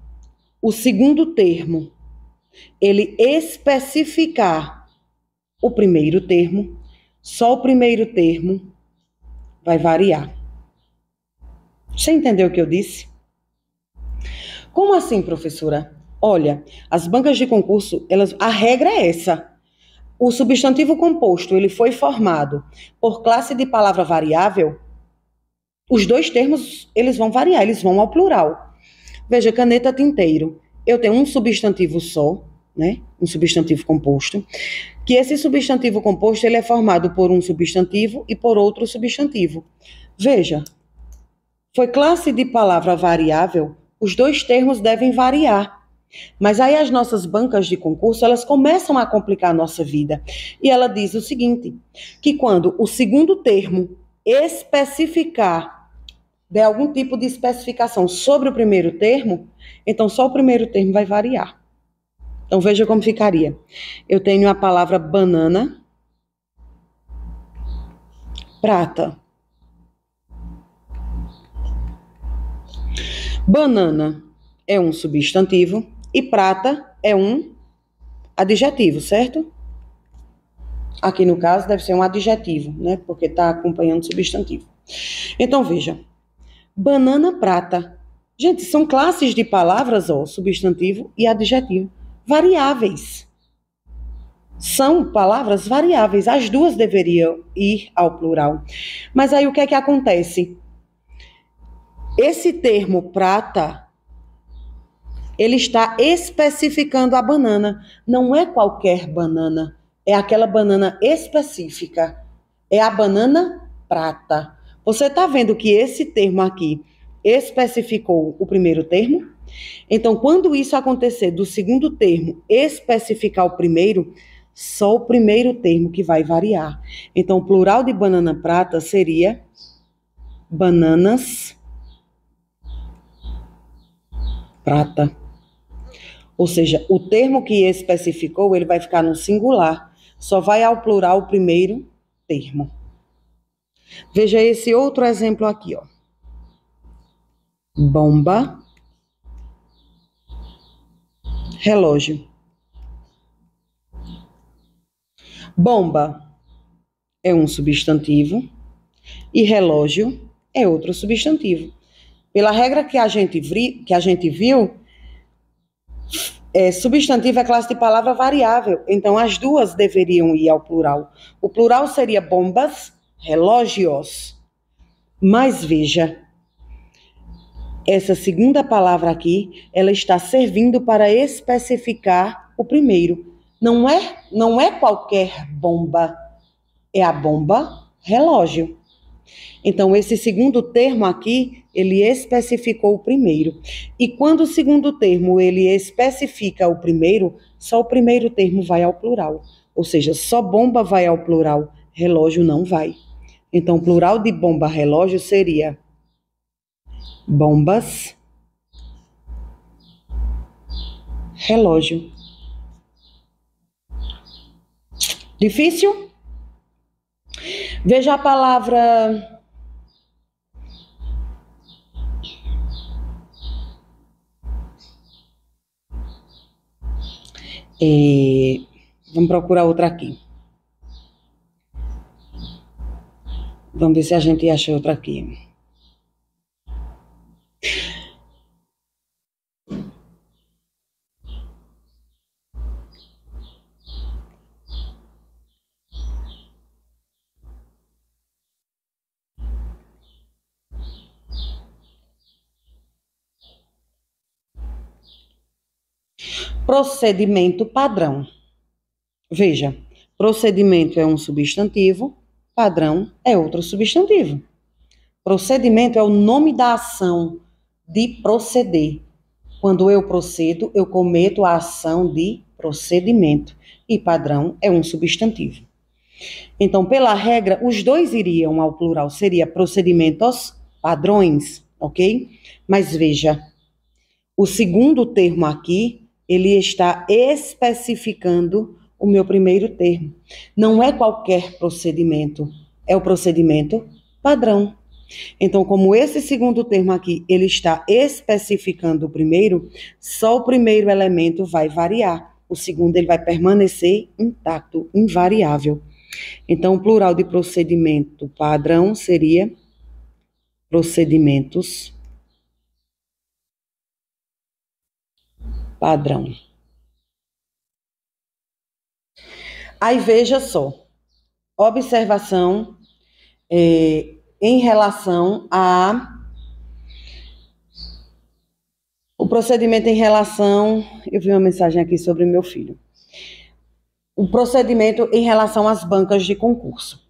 o segundo termo, ele especificar o primeiro termo, só o primeiro termo vai variar. Você entendeu o que eu disse? Como assim, professora? Olha, as bancas de concurso, a regra é essa. O substantivo composto, ele foi formado por classe de palavra variável, os dois termos, eles vão variar, eles vão ao plural. Veja, caneta, tinteiro. Eu tenho um substantivo só, né? Um substantivo composto, que esse substantivo composto, ele é formado por um substantivo e por outro substantivo. Veja, foi classe de palavra variável, os dois termos devem variar. Mas aí as nossas bancas de concurso, elas começam a complicar a nossa vida. E ela diz o seguinte, que quando o segundo termo especificar, der algum tipo de especificação sobre o primeiro termo, então só o primeiro termo vai variar. Então veja como ficaria. Eu tenho a palavra banana, prata. Banana é um substantivo e prata é um adjetivo, certo? Aqui no caso deve ser um adjetivo, né? Porque está acompanhando o substantivo. Então veja, banana, prata. Gente, são classes de palavras, ó, substantivo e adjetivo, variáveis. São palavras variáveis, as duas deveriam ir ao plural. Mas aí o que é que acontece? Esse termo prata, ele está especificando a banana. Não é qualquer banana, é aquela banana específica. É a banana prata. Você está vendo que esse termo aqui especificou o primeiro termo? Então, quando isso acontecer do segundo termo especificar o primeiro, só o primeiro termo que vai variar. Então, o plural de banana prata seria bananas prata. Ou seja, o termo que especificou, ele vai ficar no singular. Só vai ao plural o primeiro termo. Veja esse outro exemplo aqui, ó. Bomba, relógio. Bomba é um substantivo e relógio é outro substantivo. Pela regra que a gente viu, substantivo é classe de palavra variável, então as duas deveriam ir ao plural. O plural seria bombas, relógios. Mas veja, essa segunda palavra aqui, ela está servindo para especificar o primeiro. Não é qualquer bomba, é a bomba relógio. Então, esse segundo termo aqui, ele especificou o primeiro. E quando o segundo termo, ele especifica o primeiro, só o primeiro termo vai ao plural. Ou seja, só bomba vai ao plural, relógio não vai. Então, o plural de bomba relógio seria bombas, relógio. Difícil? Veja a palavra vamos procurar outra aqui. Vamos ver se a gente acha outra aqui. Procedimento padrão. Veja, procedimento é um substantivo, padrão é outro substantivo. Procedimento é o nome da ação de proceder. Quando eu procedo, eu cometo a ação de procedimento. E padrão é um substantivo. Então, pela regra, os dois iriam ao plural. Seria procedimentos padrões, ok? Mas veja, o segundo termo aqui, ele está especificando o meu primeiro termo. Não é qualquer procedimento, é o procedimento padrão. Então, como esse segundo termo aqui, ele está especificando o primeiro, só o primeiro elemento vai variar. O segundo, ele vai permanecer intacto, invariável. Então, o plural de procedimento padrão seria procedimentos padrão. Aí veja só, observação em relação o procedimento em relação, eu vi uma mensagem aqui sobre meu filho, o procedimento em relação às bancas de concurso.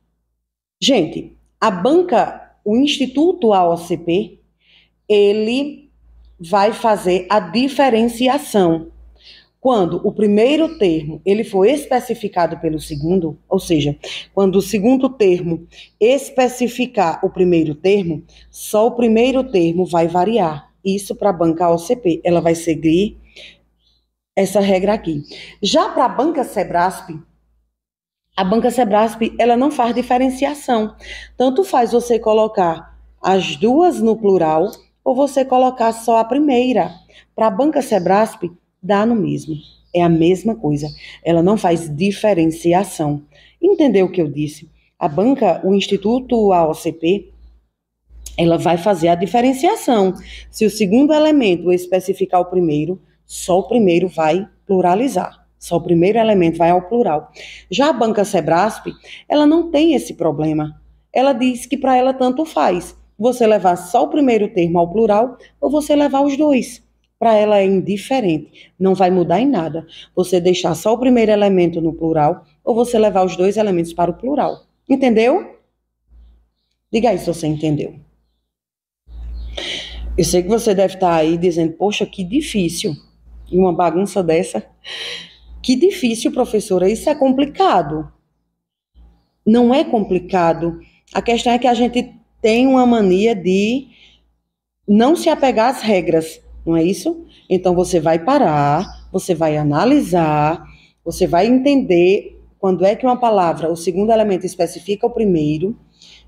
Gente, a banca, o Instituto AOCP, ele vai fazer a diferenciação. Quando o primeiro termo ele for especificado pelo segundo, ou seja, quando o segundo termo especificar o primeiro termo, só o primeiro termo vai variar. Isso para a banca AOCP, ela vai seguir essa regra aqui. Já para a banca Sebrasp, ela não faz diferenciação. Tanto faz você colocar as duas no plural ou você colocar só a primeira. Para a banca Sebrasp, dá no mesmo. É a mesma coisa. Ela não faz diferenciação. Entendeu o que eu disse? A banca, o Instituto AOCP, ela vai fazer a diferenciação. Se o segundo elemento especificar o primeiro, só o primeiro vai pluralizar. Só o primeiro elemento vai ao plural. Já a banca Sebrasp, ela não tem esse problema. Ela diz que para ela tanto faz. Você levar só o primeiro termo ao plural ou você levar os dois. Para ela é indiferente. Não vai mudar em nada. Você deixar só o primeiro elemento no plural ou você levar os dois elementos para o plural. Entendeu? Diga aí se você entendeu. Eu sei que você deve estar aí dizendo, poxa, que difícil. E uma bagunça dessa... Que difícil, professora, isso é complicado. Não é complicado. A questão é que a gente tem uma mania de não se apegar às regras, não é isso? Então você vai parar, você vai analisar, você vai entender quando é que uma palavra, o segundo elemento especifica o primeiro,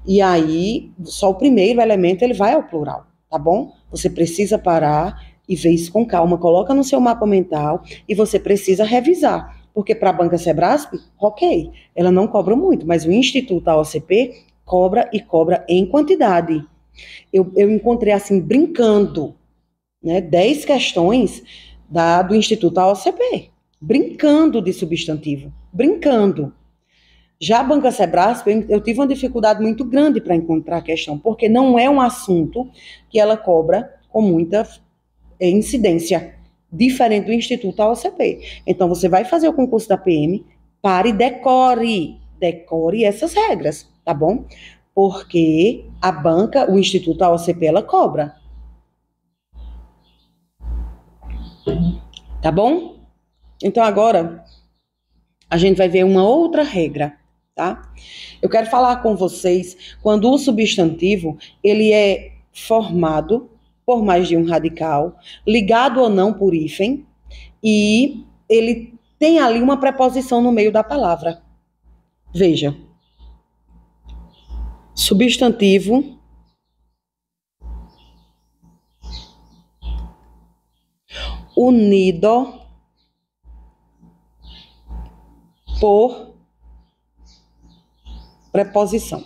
e aí só o primeiro elemento ele vai ao plural, tá bom? Você precisa parar e ver isso com calma, coloca no seu mapa mental e você precisa revisar, porque para a banca Sebrasp, ok, ela não cobra muito, mas o Instituto AOCP cobra e cobra em quantidade. Eu encontrei assim, brincando, né, 10 questões do Instituto AOCP, brincando de substantivo, brincando. Já a banca Sebrasp, eu tive uma dificuldade muito grande para encontrar a questão, porque não é um assunto que ela cobra com muita incidência, diferente do Instituto AOCP. Então, você vai fazer o concurso da PM, pare e decore essas regras, tá bom? Porque a banca, o Instituto AOCP, ela cobra. Tá bom? Então, agora, a gente vai ver uma outra regra, tá? Eu quero falar com vocês quando o substantivo, ele é formado por mais de um radical, ligado ou não por hífen, e ele tem ali uma preposição no meio da palavra. Veja. Substantivo unido por preposição.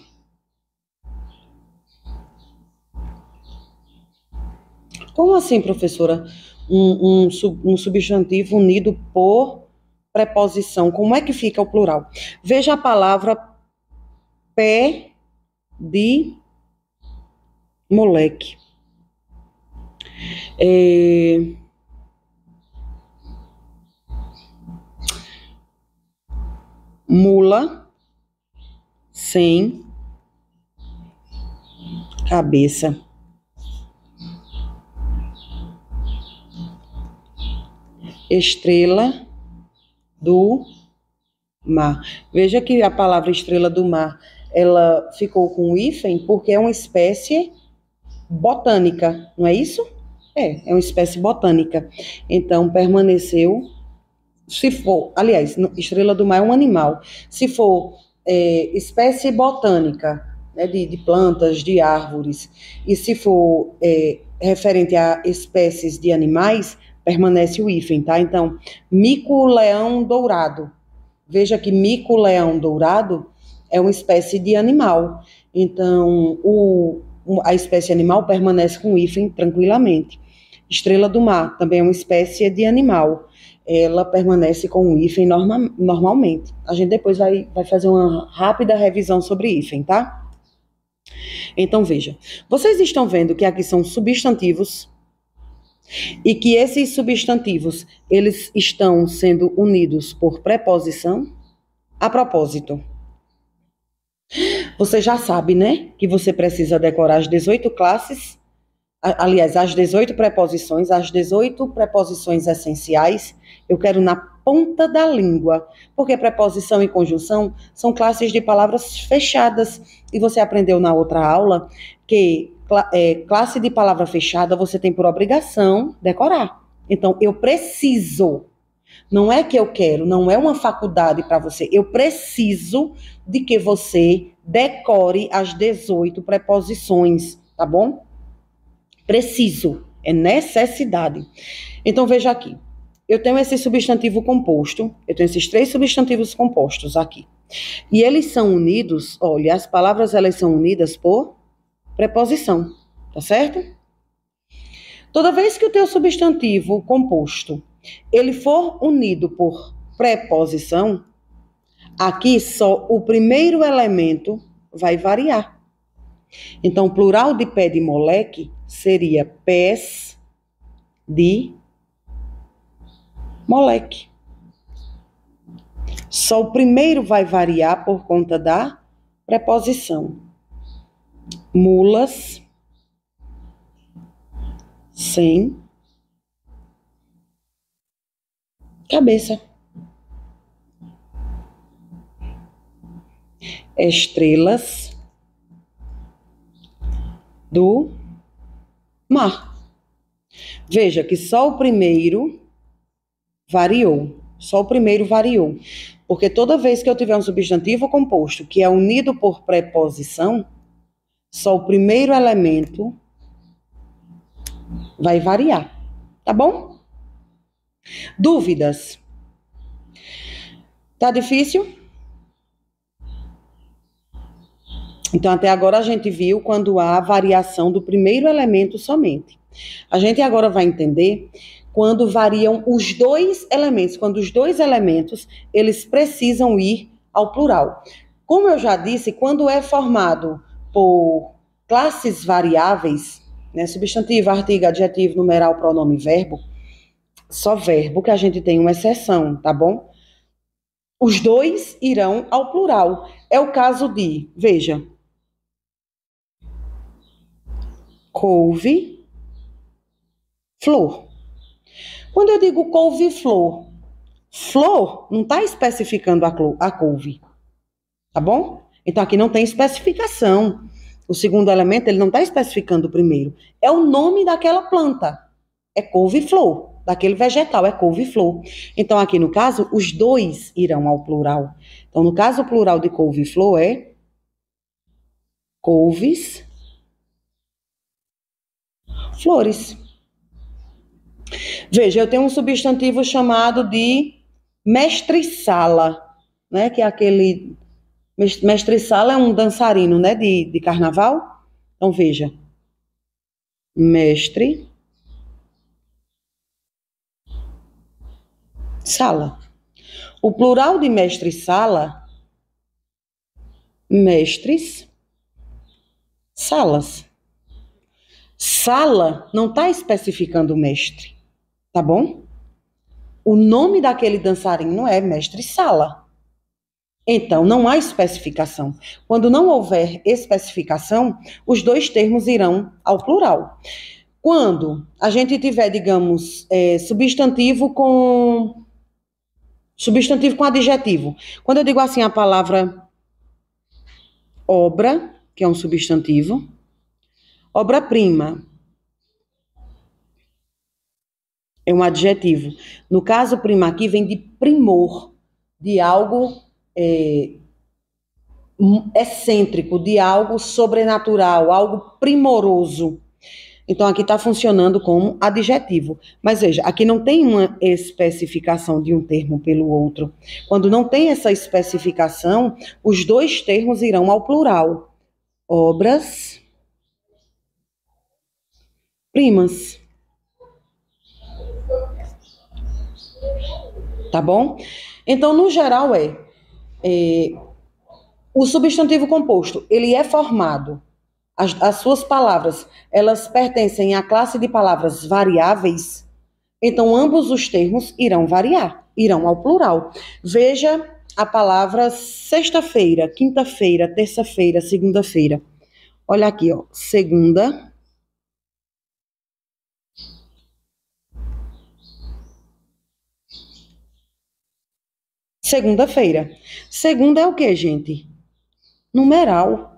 Como assim, professora? Um substantivo unido por preposição. Como é que fica o plural? Veja a palavra pé de moleque. Mula sem cabeça. Estrela do mar. Veja que a palavra estrela do mar, ela ficou com hífen porque é uma espécie botânica, não é isso? É uma espécie botânica. Então, permaneceu, se for, aliás, estrela do mar é um animal. Se for espécie botânica, né, de plantas, de árvores, e se for referente a espécies de animais, permanece o hífen, tá? Então, mico-leão dourado. Veja que mico-leão dourado é uma espécie de animal. Então, a espécie animal permanece com o hífen tranquilamente. Estrela do mar também é uma espécie de animal. Ela permanece com o hífen normalmente. A gente depois vai fazer uma rápida revisão sobre hífen, tá? Então, veja. Vocês estão vendo que aqui são substantivos e que esses substantivos, eles estão sendo unidos por preposição? A propósito, você já sabe, né, que você precisa decorar as 18 classes, aliás, as 18 preposições, as 18 preposições essenciais, eu quero na ponta da língua, porque preposição e conjunção são classes de palavras fechadas, e você aprendeu na outra aula que classe de palavra fechada você tem por obrigação decorar. Então, eu preciso. Não é que eu quero, não é uma faculdade para você. Eu preciso de que você decore as 18 preposições, tá bom? Preciso, é necessidade. Então, veja aqui. Eu tenho esse substantivo composto, eu tenho esses 3 substantivos compostos aqui. E eles são unidos, olha, as palavras elas são unidas por preposição, tá certo? Toda vez que o teu substantivo composto ele for unido por preposição, aqui só o primeiro elemento vai variar. Então, o plural de pé de moleque seria pés de moleque. Só o primeiro vai variar por conta da preposição. Mulas sem cabeça. Estrelas do mar. Veja que só o primeiro variou. Só o primeiro variou. Porque toda vez que eu tiver um substantivo composto que é unido por preposição, só o primeiro elemento vai variar. Tá bom? Dúvidas? Tá difícil? Então, até agora a gente viu quando há variação do primeiro elemento somente. A gente agora vai entender quando variam os 2 elementos, quando os 2 elementos, eles precisam ir ao plural. Como eu já disse, quando é formado por classes variáveis, né, substantivo, artigo, adjetivo, numeral, pronome, verbo, só verbo que a gente tem uma exceção, tá bom? Os 2 irão ao plural. É o caso de, veja, couve, flor. Quando eu digo couve-flor, flor não está especificando a couve, tá bom? Então aqui não tem especificação. O segundo elemento, ele não está especificando o primeiro. É o nome daquela planta. É couve-flor, daquele vegetal, é couve-flor. Então aqui no caso, os 2 irão ao plural. Então no caso, o plural de couve-flor é couves, flores. Veja, eu tenho um substantivo chamado de mestre-sala, né? Que é aquele... Mestre-sala é um dançarino, né? De carnaval. Então, veja. Mestre-sala. O plural de mestre-sala, mestres, salas. Sala não está especificando o mestre, tá bom? O nome daquele dançarino é mestre-sala. Então, não há especificação. Quando não houver especificação, os 2 termos irão ao plural. Quando a gente tiver, digamos, substantivo com adjetivo. Quando eu digo assim a palavra obra, que é um substantivo, obra-prima é um adjetivo. No caso, prima aqui vem de primor, de algo excêntrico, de algo sobrenatural, algo primoroso. Então, aqui está funcionando como adjetivo. Mas veja, aqui não tem uma especificação de um termo pelo outro. Quando não tem essa especificação, os 2 termos irão ao plural. Obras primas. tá bom? Então, no geral, o substantivo composto, ele é formado, as suas palavras, elas pertencem à classe de palavras variáveis, então ambos os termos irão variar, irão ao plural. Veja a palavra sexta-feira, quinta-feira, terça-feira, segunda-feira. Olha aqui, ó, segunda. Segunda-feira. Segunda é o quê, gente? Numeral.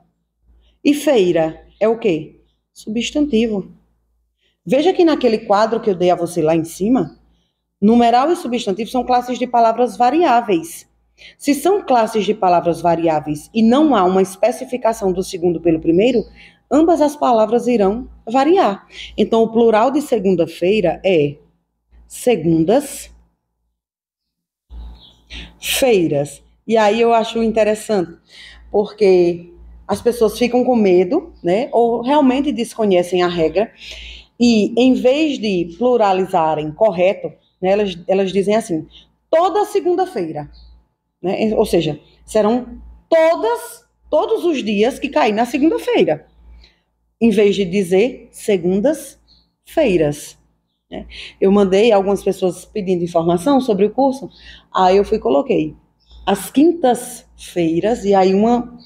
E feira é o quê? Substantivo. Veja que naquele quadro que eu dei a você lá em cima, numeral e substantivo são classes de palavras variáveis. Se são classes de palavras variáveis e não há uma especificação do segundo pelo primeiro, ambas as palavras irão variar. Então, o plural de segunda-feira é segundas, feiras. E aí eu acho interessante, porque as pessoas ficam com medo, né? Ou realmente desconhecem a regra, e em vez de pluralizarem correto, né, elas dizem assim, toda segunda-feira, né? Ou seja, serão todos os dias que caem na segunda-feira, em vez de dizer segundas-feiras. Né? Eu mandei algumas pessoas pedindo informação sobre o curso, aí eu coloquei as quintas-feiras, e aí uma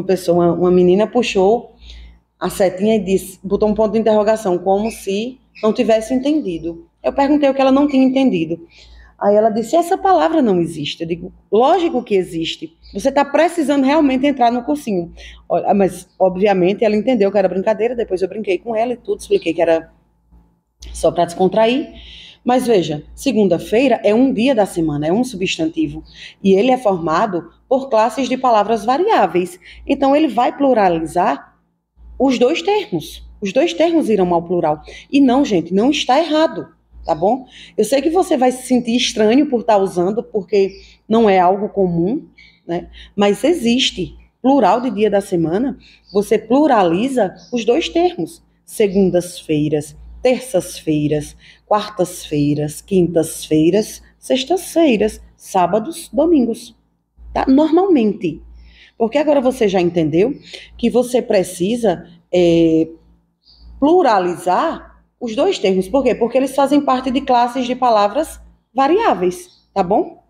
pessoa, uma menina puxou a setinha e disse, botou um ponto de interrogação, como se não tivesse entendido. Eu perguntei o que ela não tinha entendido. Aí ela disse, essa palavra não existe. Eu digo, lógico que existe. Você está precisando realmente entrar no cursinho. Mas, obviamente, ela entendeu que era brincadeira, depois eu brinquei com ela e tudo, expliquei que era só para descontrair. Mas veja, segunda-feira é um dia da semana, é um substantivo. E ele é formado por classes de palavras variáveis. Então, ele vai pluralizar os dois termos. Os dois termos irão ao plural. E não, gente, não está errado, tá bom? Eu sei que você vai se sentir estranho por estar usando, porque não é algo comum, né? Mas existe. Plural de dia da semana, você pluraliza os dois termos. Segundas-feiras, terças-feiras, quartas-feiras, quintas-feiras, sextas-feiras, sábados, domingos. Tá? Normalmente. Porque agora você já entendeu que você precisa pluralizar os dois termos. Por quê? Porque eles fazem parte de classes de palavras variáveis, tá bom?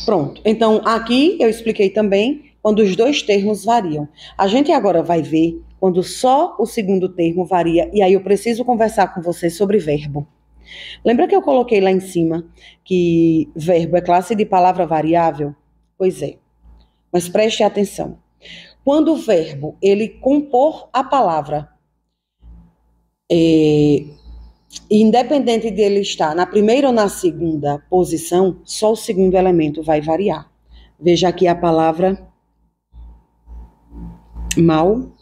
Pronto. Então, aqui eu expliquei também quando os dois termos variam. A gente agora vai ver quando só o segundo termo varia, e aí eu preciso conversar com você sobre verbo. Lembra que eu coloquei lá em cima que verbo é classe de palavra variável? Pois é. Mas preste atenção. Quando o verbo, ele compor a palavra, independente de ele estar na primeira ou na segunda posição, só o segundo elemento vai variar. Veja aqui a palavra mal-estar.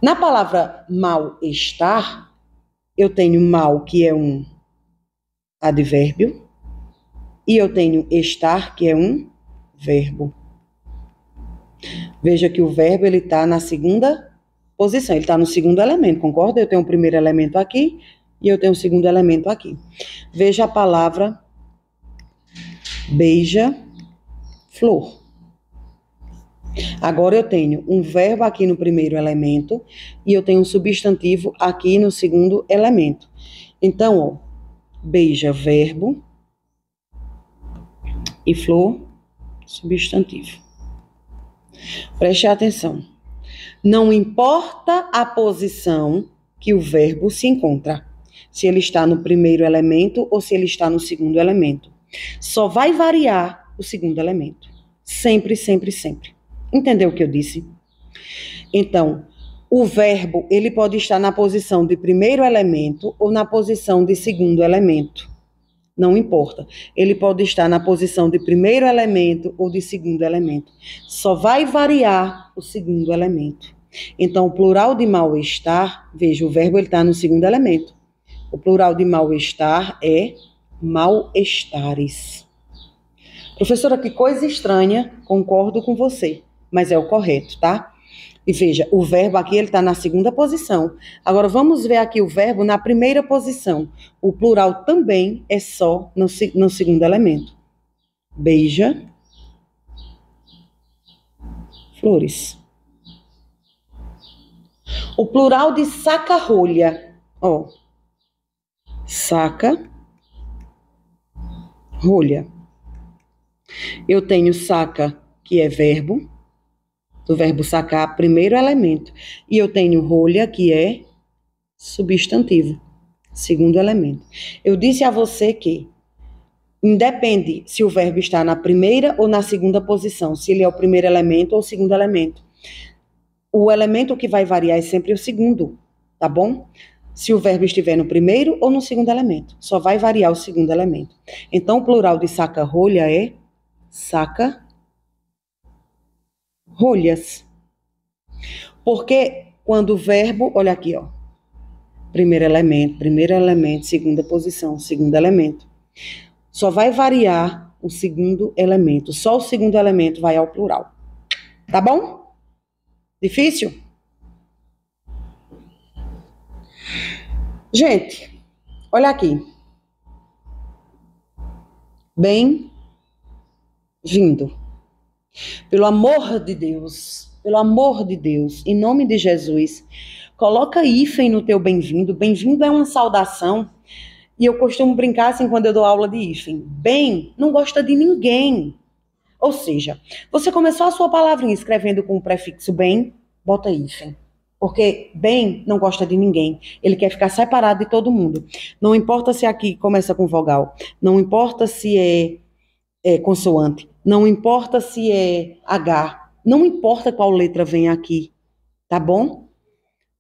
Na palavra mal-estar, eu tenho mal, que é um advérbio, e eu tenho estar, que é um verbo. Veja que o verbo ele está na segunda posição, ele está no segundo elemento, concorda? Eu tenho o primeiro elemento aqui e eu tenho o segundo elemento aqui. Veja a palavra beija-flor. Agora eu tenho um verbo aqui no primeiro elemento e eu tenho um substantivo aqui no segundo elemento. Então, ó, beija, verbo, e flor, substantivo. Preste atenção. Não importa a posição que o verbo se encontra, se ele está no primeiro elemento ou se ele está no segundo elemento. Só vai variar o segundo elemento. Sempre, sempre, sempre. Entendeu o que eu disse? Então, o verbo, ele pode estar na posição de primeiro elemento ou na posição de segundo elemento. Não importa. Ele pode estar na posição de primeiro elemento ou de segundo elemento. Só vai variar o segundo elemento. Então, o plural de mal-estar, veja, o verbo está no segundo elemento. O plural de mal-estar é mal-estares. Professora, que coisa estranha, concordo com você, mas é o correto, tá? E veja, o verbo aqui ele está na segunda posição. Agora vamos ver aqui o verbo na primeira posição. O plural também é só no segundo elemento. Beija flores. O plural de saca-rolha, ó. Saca-rolha. Eu tenho saca, que é verbo, do verbo sacar, primeiro elemento. E eu tenho rolha, que é substantivo, segundo elemento. Eu disse a você que independe se o verbo está na primeira ou na segunda posição, se ele é o primeiro elemento ou o segundo elemento. O elemento que vai variar é sempre o segundo, tá bom? Se o verbo estiver no primeiro ou no segundo elemento. Só vai variar o segundo elemento. Então, o plural de saca-rolha é saca-rolhas. Porque quando o verbo, olha aqui, ó. Primeiro elemento, segunda posição, segundo elemento. Só vai variar o segundo elemento. Só o segundo elemento vai ao plural. Tá bom? Difícil? Gente, olha aqui. Bem-vindo. Pelo amor de Deus, em nome de Jesus, coloca hífen no teu bem-vindo. Bem-vindo é uma saudação. E eu costumo brincar assim quando eu dou aula de hífen. Bem não gosta de ninguém. Ou seja, você começou a sua palavrinha escrevendo com o prefixo bem, bota hífen. Porque bem não gosta de ninguém. Ele quer ficar separado de todo mundo. Não importa se aqui começa com vogal. Não importa se é consoante. Não importa se é H. Não importa qual letra vem aqui. Tá bom?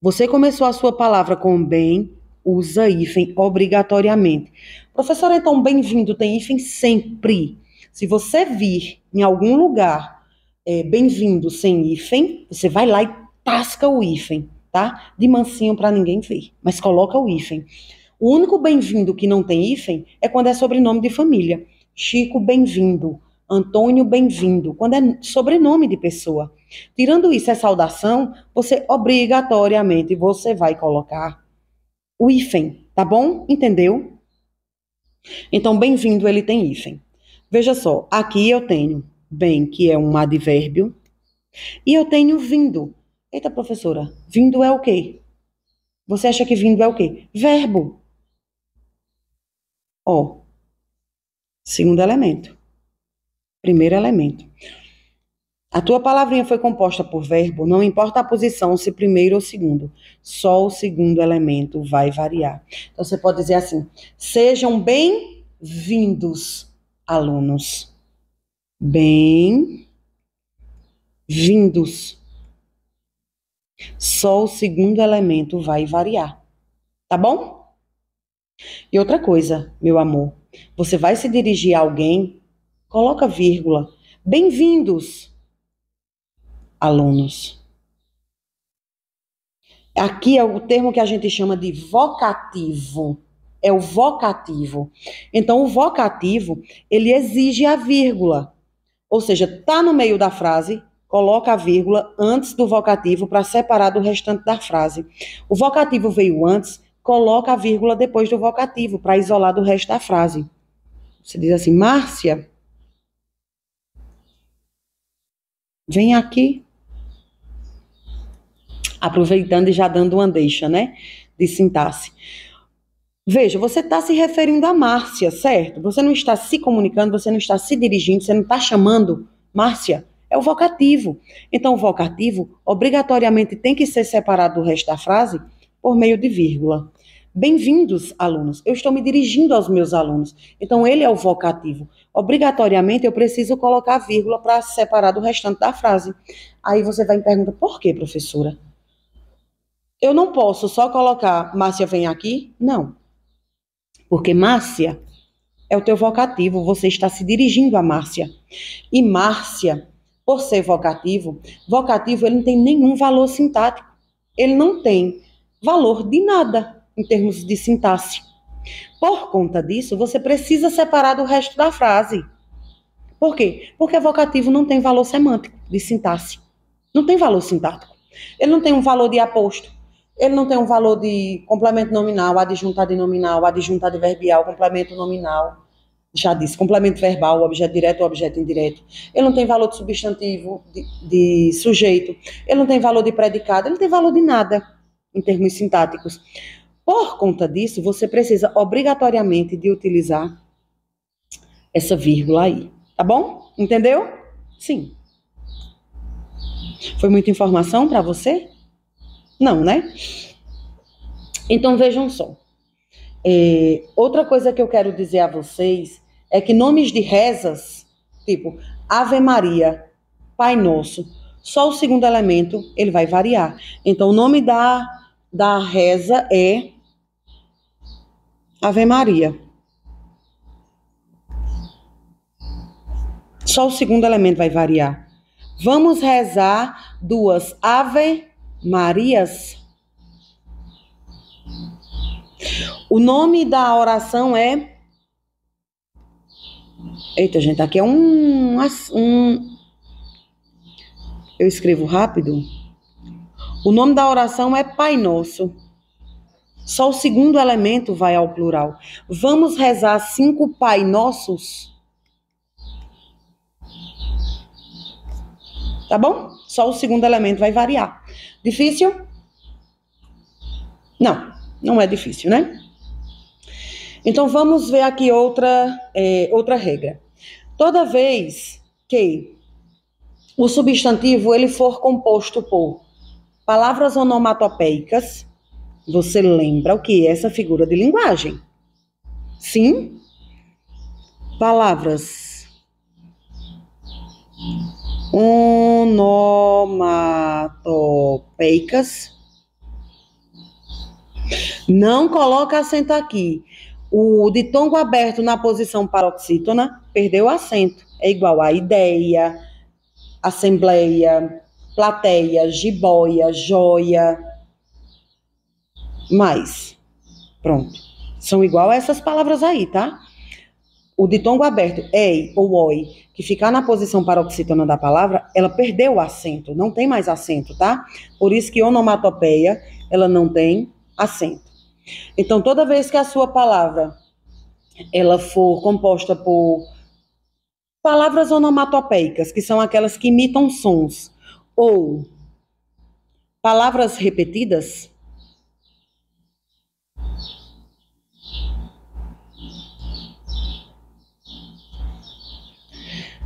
Você começou a sua palavra com bem, usa hífen obrigatoriamente. Professora, então bem-vindo tem hífen sempre. Se você vir em algum lugar bem-vindo sem hífen, você vai lá e tasca o hífen, tá? De mansinho para ninguém ver, mas coloca o hífen. O único bem-vindo que não tem hífen é quando é sobrenome de família. Chico, bem-vindo. Antônio, bem-vindo. Quando é sobrenome de pessoa. Tirando isso, é saudação, você obrigatoriamente você vai colocar o hífen, tá bom? Entendeu? Então, bem-vindo, ele tem hífen. Veja só, aqui eu tenho bem, que é um advérbio, e eu tenho vindo. Eita, professora, vindo é o quê? Você acha que vindo é o quê? Verbo. Ó, segundo elemento. Primeiro elemento. A tua palavrinha foi composta por verbo, não importa a posição, se primeiro ou segundo. Só o segundo elemento vai variar. Então, você pode dizer assim, sejam bem-vindos, alunos. Bem-vindos. Só o segundo elemento vai variar. Tá bom? E outra coisa, meu amor, você vai se dirigir a alguém, coloca vírgula. Bem-vindos, alunos. Aqui é o termo que a gente chama de vocativo. É o vocativo. Então, o vocativo, ele exige a vírgula. Ou seja, tá no meio da frase, coloca a vírgula antes do vocativo para separar do restante da frase. O vocativo veio antes, coloca a vírgula depois do vocativo para isolar do resto da frase. Você diz assim, Márcia, vem aqui. Aproveitando e já dando uma deixa, né? De sintaxe. Veja, você está se referindo a Márcia, certo? Você não está se comunicando, você não está se dirigindo, você não está chamando Márcia. É o vocativo. Então, o vocativo obrigatoriamente tem que ser separado do resto da frase por meio de vírgula. Bem-vindos, alunos. Eu estou me dirigindo aos meus alunos. Então, ele é o vocativo. Obrigatoriamente, eu preciso colocar a vírgula para separar do restante da frase. Aí você vai me perguntar, por quê, professora? Eu não posso só colocar Márcia vem aqui? Não. Porque Márcia é o teu vocativo, você está se dirigindo a Márcia. E Márcia, por ser vocativo ele não tem nenhum valor sintático. Ele não tem valor de nada em termos de sintaxe. Por conta disso, você precisa separar do resto da frase. Por quê? Porque vocativo não tem valor semântico de sintaxe. Não tem valor sintático. Ele não tem um valor de aposto. Ele não tem um valor de complemento nominal, adjuntado nominal, adjuntado verbial, complemento nominal. Já disse, complemento verbal, objeto direto ou objeto indireto. Ele não tem valor de substantivo, de sujeito. Ele não tem valor de predicado. Ele não tem valor de nada, em termos sintáticos. Por conta disso, você precisa obrigatoriamente de utilizar essa vírgula aí. Tá bom? Entendeu? Sim. Foi muita informação para você? Não, né? Então vejam só. Outra coisa que eu quero dizer a vocês é que nomes de rezas, tipo Ave Maria, Pai Nosso, só o segundo elemento ele vai variar. Então o nome da reza é Ave Maria. Só o segundo elemento vai variar. Vamos rezar 2 Ave Marias. O nome da oração é... Eita, gente, aqui é Eu escrevo rápido. O nome da oração é Pai Nosso. Só o segundo elemento vai ao plural. Vamos rezar 5 Pai Nossos? Tá bom? Só o segundo elemento vai variar. Difícil? Não, não é difícil, né? Então, vamos ver aqui outra regra. Toda vez que o substantivo ele for composto por palavras onomatopeicas, você lembra o que é essa figura de linguagem? Sim? Palavras onomatopeicas. Não coloca acento aqui. O ditongo aberto na posição paroxítona perdeu o acento. É igual a ideia, assembleia, plateia, jiboia, joia. Mais. Pronto. São igual a essas palavras aí, tá? O ditongo aberto, ei ou oi, que ficar na posição paroxítona da palavra, ela perdeu o acento. Não tem mais acento, tá? Por isso que onomatopeia, ela não tem acento. Então, toda vez que a sua palavra ela for composta por palavras onomatopeicas, que são aquelas que imitam sons, ou palavras repetidas,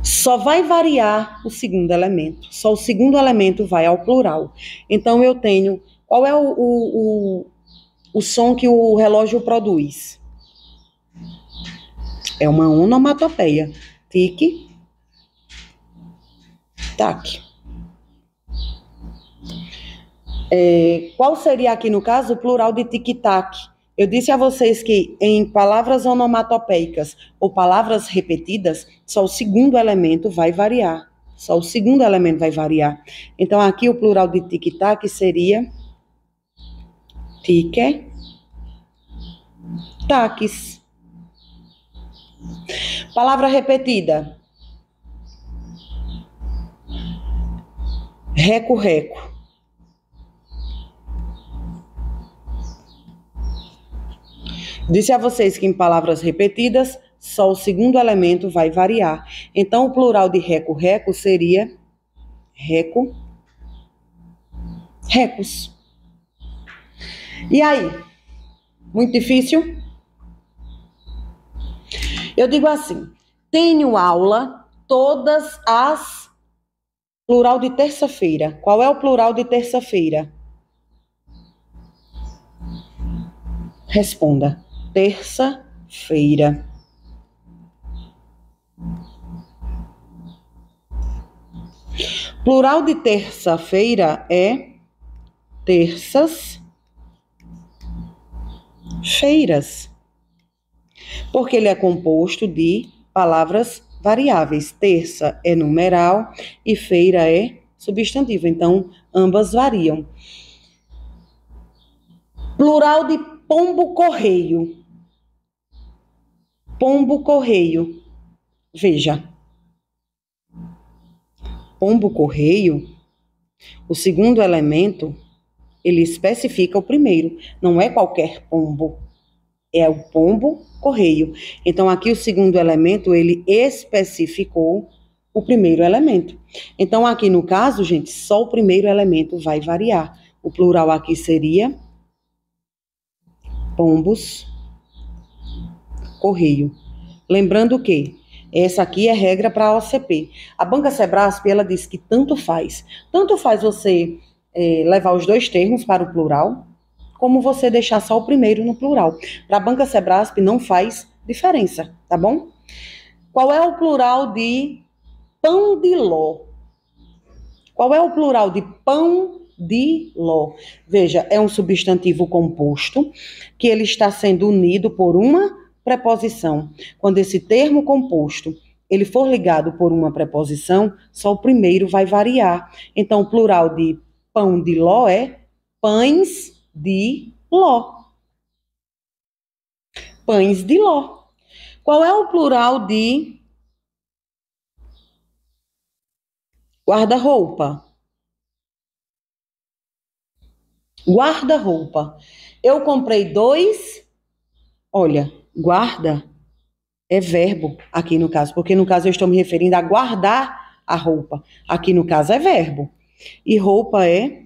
só vai variar o segundo elemento. Só o segundo elemento vai ao plural. Então, eu tenho... Qual é o som que o relógio produz? É uma onomatopeia. Tic, tac. Qual seria aqui, no caso, o plural de tic-tac? Eu disse a vocês que em palavras onomatopeicas ou palavras repetidas, só o segundo elemento vai variar. Só o segundo elemento vai variar. Então, aqui o plural de tic-tac seria tique, taques. Palavra repetida. Reco-reco. Disse a vocês que em palavras repetidas, só o segundo elemento vai variar. Então, o plural de reco-reco seria reco, recos. E aí? Muito difícil? Eu digo assim, tenho aula todas as... Plural de terça-feira. Qual é o plural de terça-feira? Responda. Terça-feira. Plural de terça-feira é terças, feiras. Porque ele é composto de palavras variáveis. Terça é numeral e feira é substantivo. Então, ambas variam. Plural de pombo-correio. Pombo-correio. Veja. Pombo-correio O segundo elemento, ele especifica o primeiro. Não é qualquer pombo, é o pombo-correio. Então, aqui o segundo elemento, ele especificou o primeiro elemento. Então, aqui no caso, gente, só o primeiro elemento vai variar. O plural aqui seria pombos-correio. Lembrando que essa aqui é regra para a OCP. A Banca Sebrasp, ela diz que tanto faz você levar os dois termos para o plural, como você deixar só o primeiro no plural. Para a Banca Sebrasp não faz diferença, tá bom? Qual é o plural de pão de ló? Qual é o plural de pão de ló? Veja, é um substantivo composto que ele está sendo unido por uma preposição. Quando esse termo composto ele for ligado por uma preposição, só o primeiro vai variar. Então, o plural de pão de ló é pães de ló. Pães de ló. Qual é o plural de guarda-roupa? Guarda-roupa. Eu comprei 2. Olha, guarda é verbo aqui no caso, porque no caso eu estou me referindo a guardar a roupa. Aqui no caso é verbo. E roupa é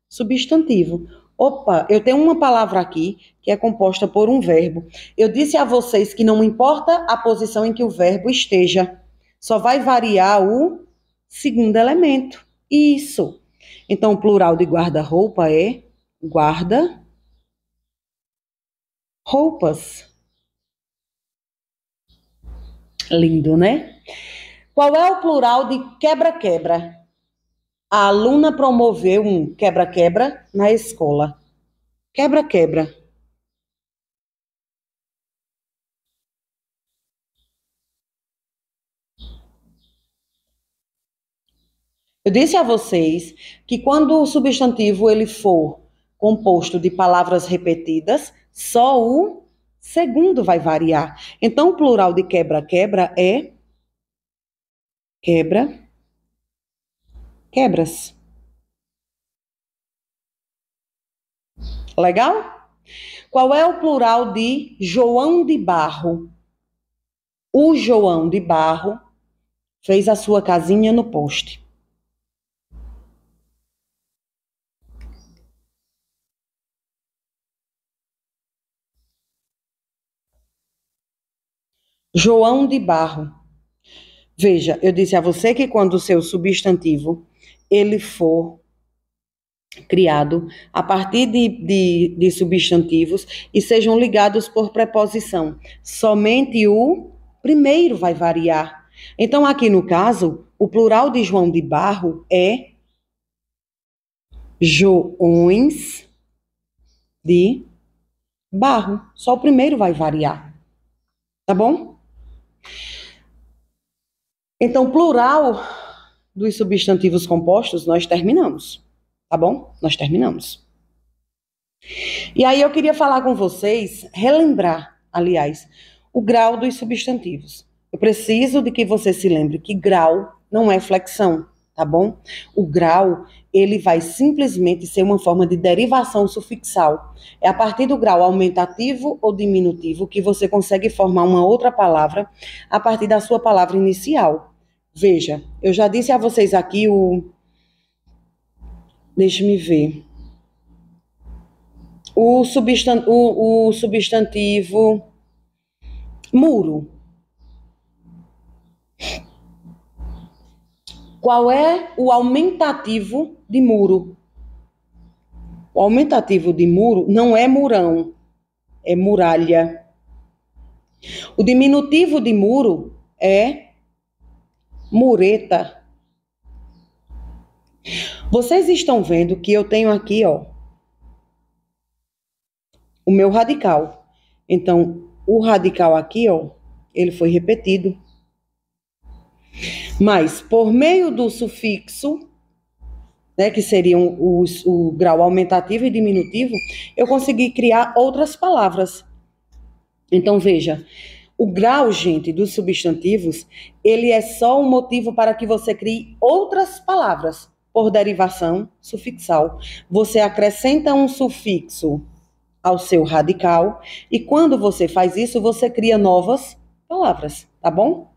substantivo. Opa, eu tenho uma palavra aqui que é composta por um verbo. Eu disse a vocês que não importa a posição em que o verbo esteja, só vai variar o segundo elemento. Isso. Então, o plural de guarda-roupa é guarda-roupas. Lindo, né? Qual é o plural de quebra-quebra? A aluna promoveu um quebra-quebra na escola. Quebra-quebra. Eu disse a vocês que quando o substantivo ele for composto de palavras repetidas, só o segundo vai variar. Então, o plural de quebra-quebra é quebra-quebras. Legal? Qual é o plural de João de Barro? O João de Barro fez a sua casinha no poste. João de Barro. Veja, eu disse a você que quando o seu substantivo ele for criado a partir de substantivos e sejam ligados por preposição, somente o primeiro vai variar. Então, aqui no caso, o plural de João de Barro é Joões de Barro. Só o primeiro vai variar. Tá bom? Então, plural dos substantivos compostos, nós terminamos. Tá bom? Nós terminamos. E aí eu queria falar com vocês, relembrar, aliás, o grau dos substantivos. Eu preciso de que você se lembre que grau não é flexão, tá bom? O grau, ele vai simplesmente ser uma forma de derivação sufixal. É a partir do grau aumentativo ou diminutivo que você consegue formar uma outra palavra a partir da sua palavra inicial. Veja, eu já disse a vocês aqui deixa-me ver. O substantivo muro. Qual é o aumentativo de muro? O aumentativo de muro não é murão, é muralha. O diminutivo de muro é mureta. Vocês estão vendo que eu tenho aqui, ó, o meu radical. Então, o radical aqui, ó, ele foi repetido. Mas, por meio do sufixo, né, que seriam o grau aumentativo e diminutivo, eu consegui criar outras palavras. Então, veja, o grau, gente, dos substantivos, ele é só um motivo para que você crie outras palavras. por derivação sufixal. Você acrescenta um sufixo ao seu radical e quando você faz isso, você cria novas palavras, tá bom?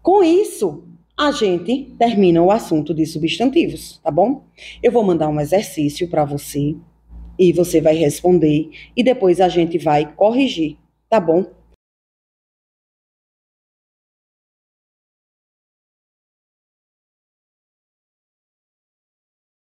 Com isso, a gente termina o assunto de substantivos, tá bom? Eu vou mandar um exercício para você e você vai responder e depois a gente vai corrigir, tá bom?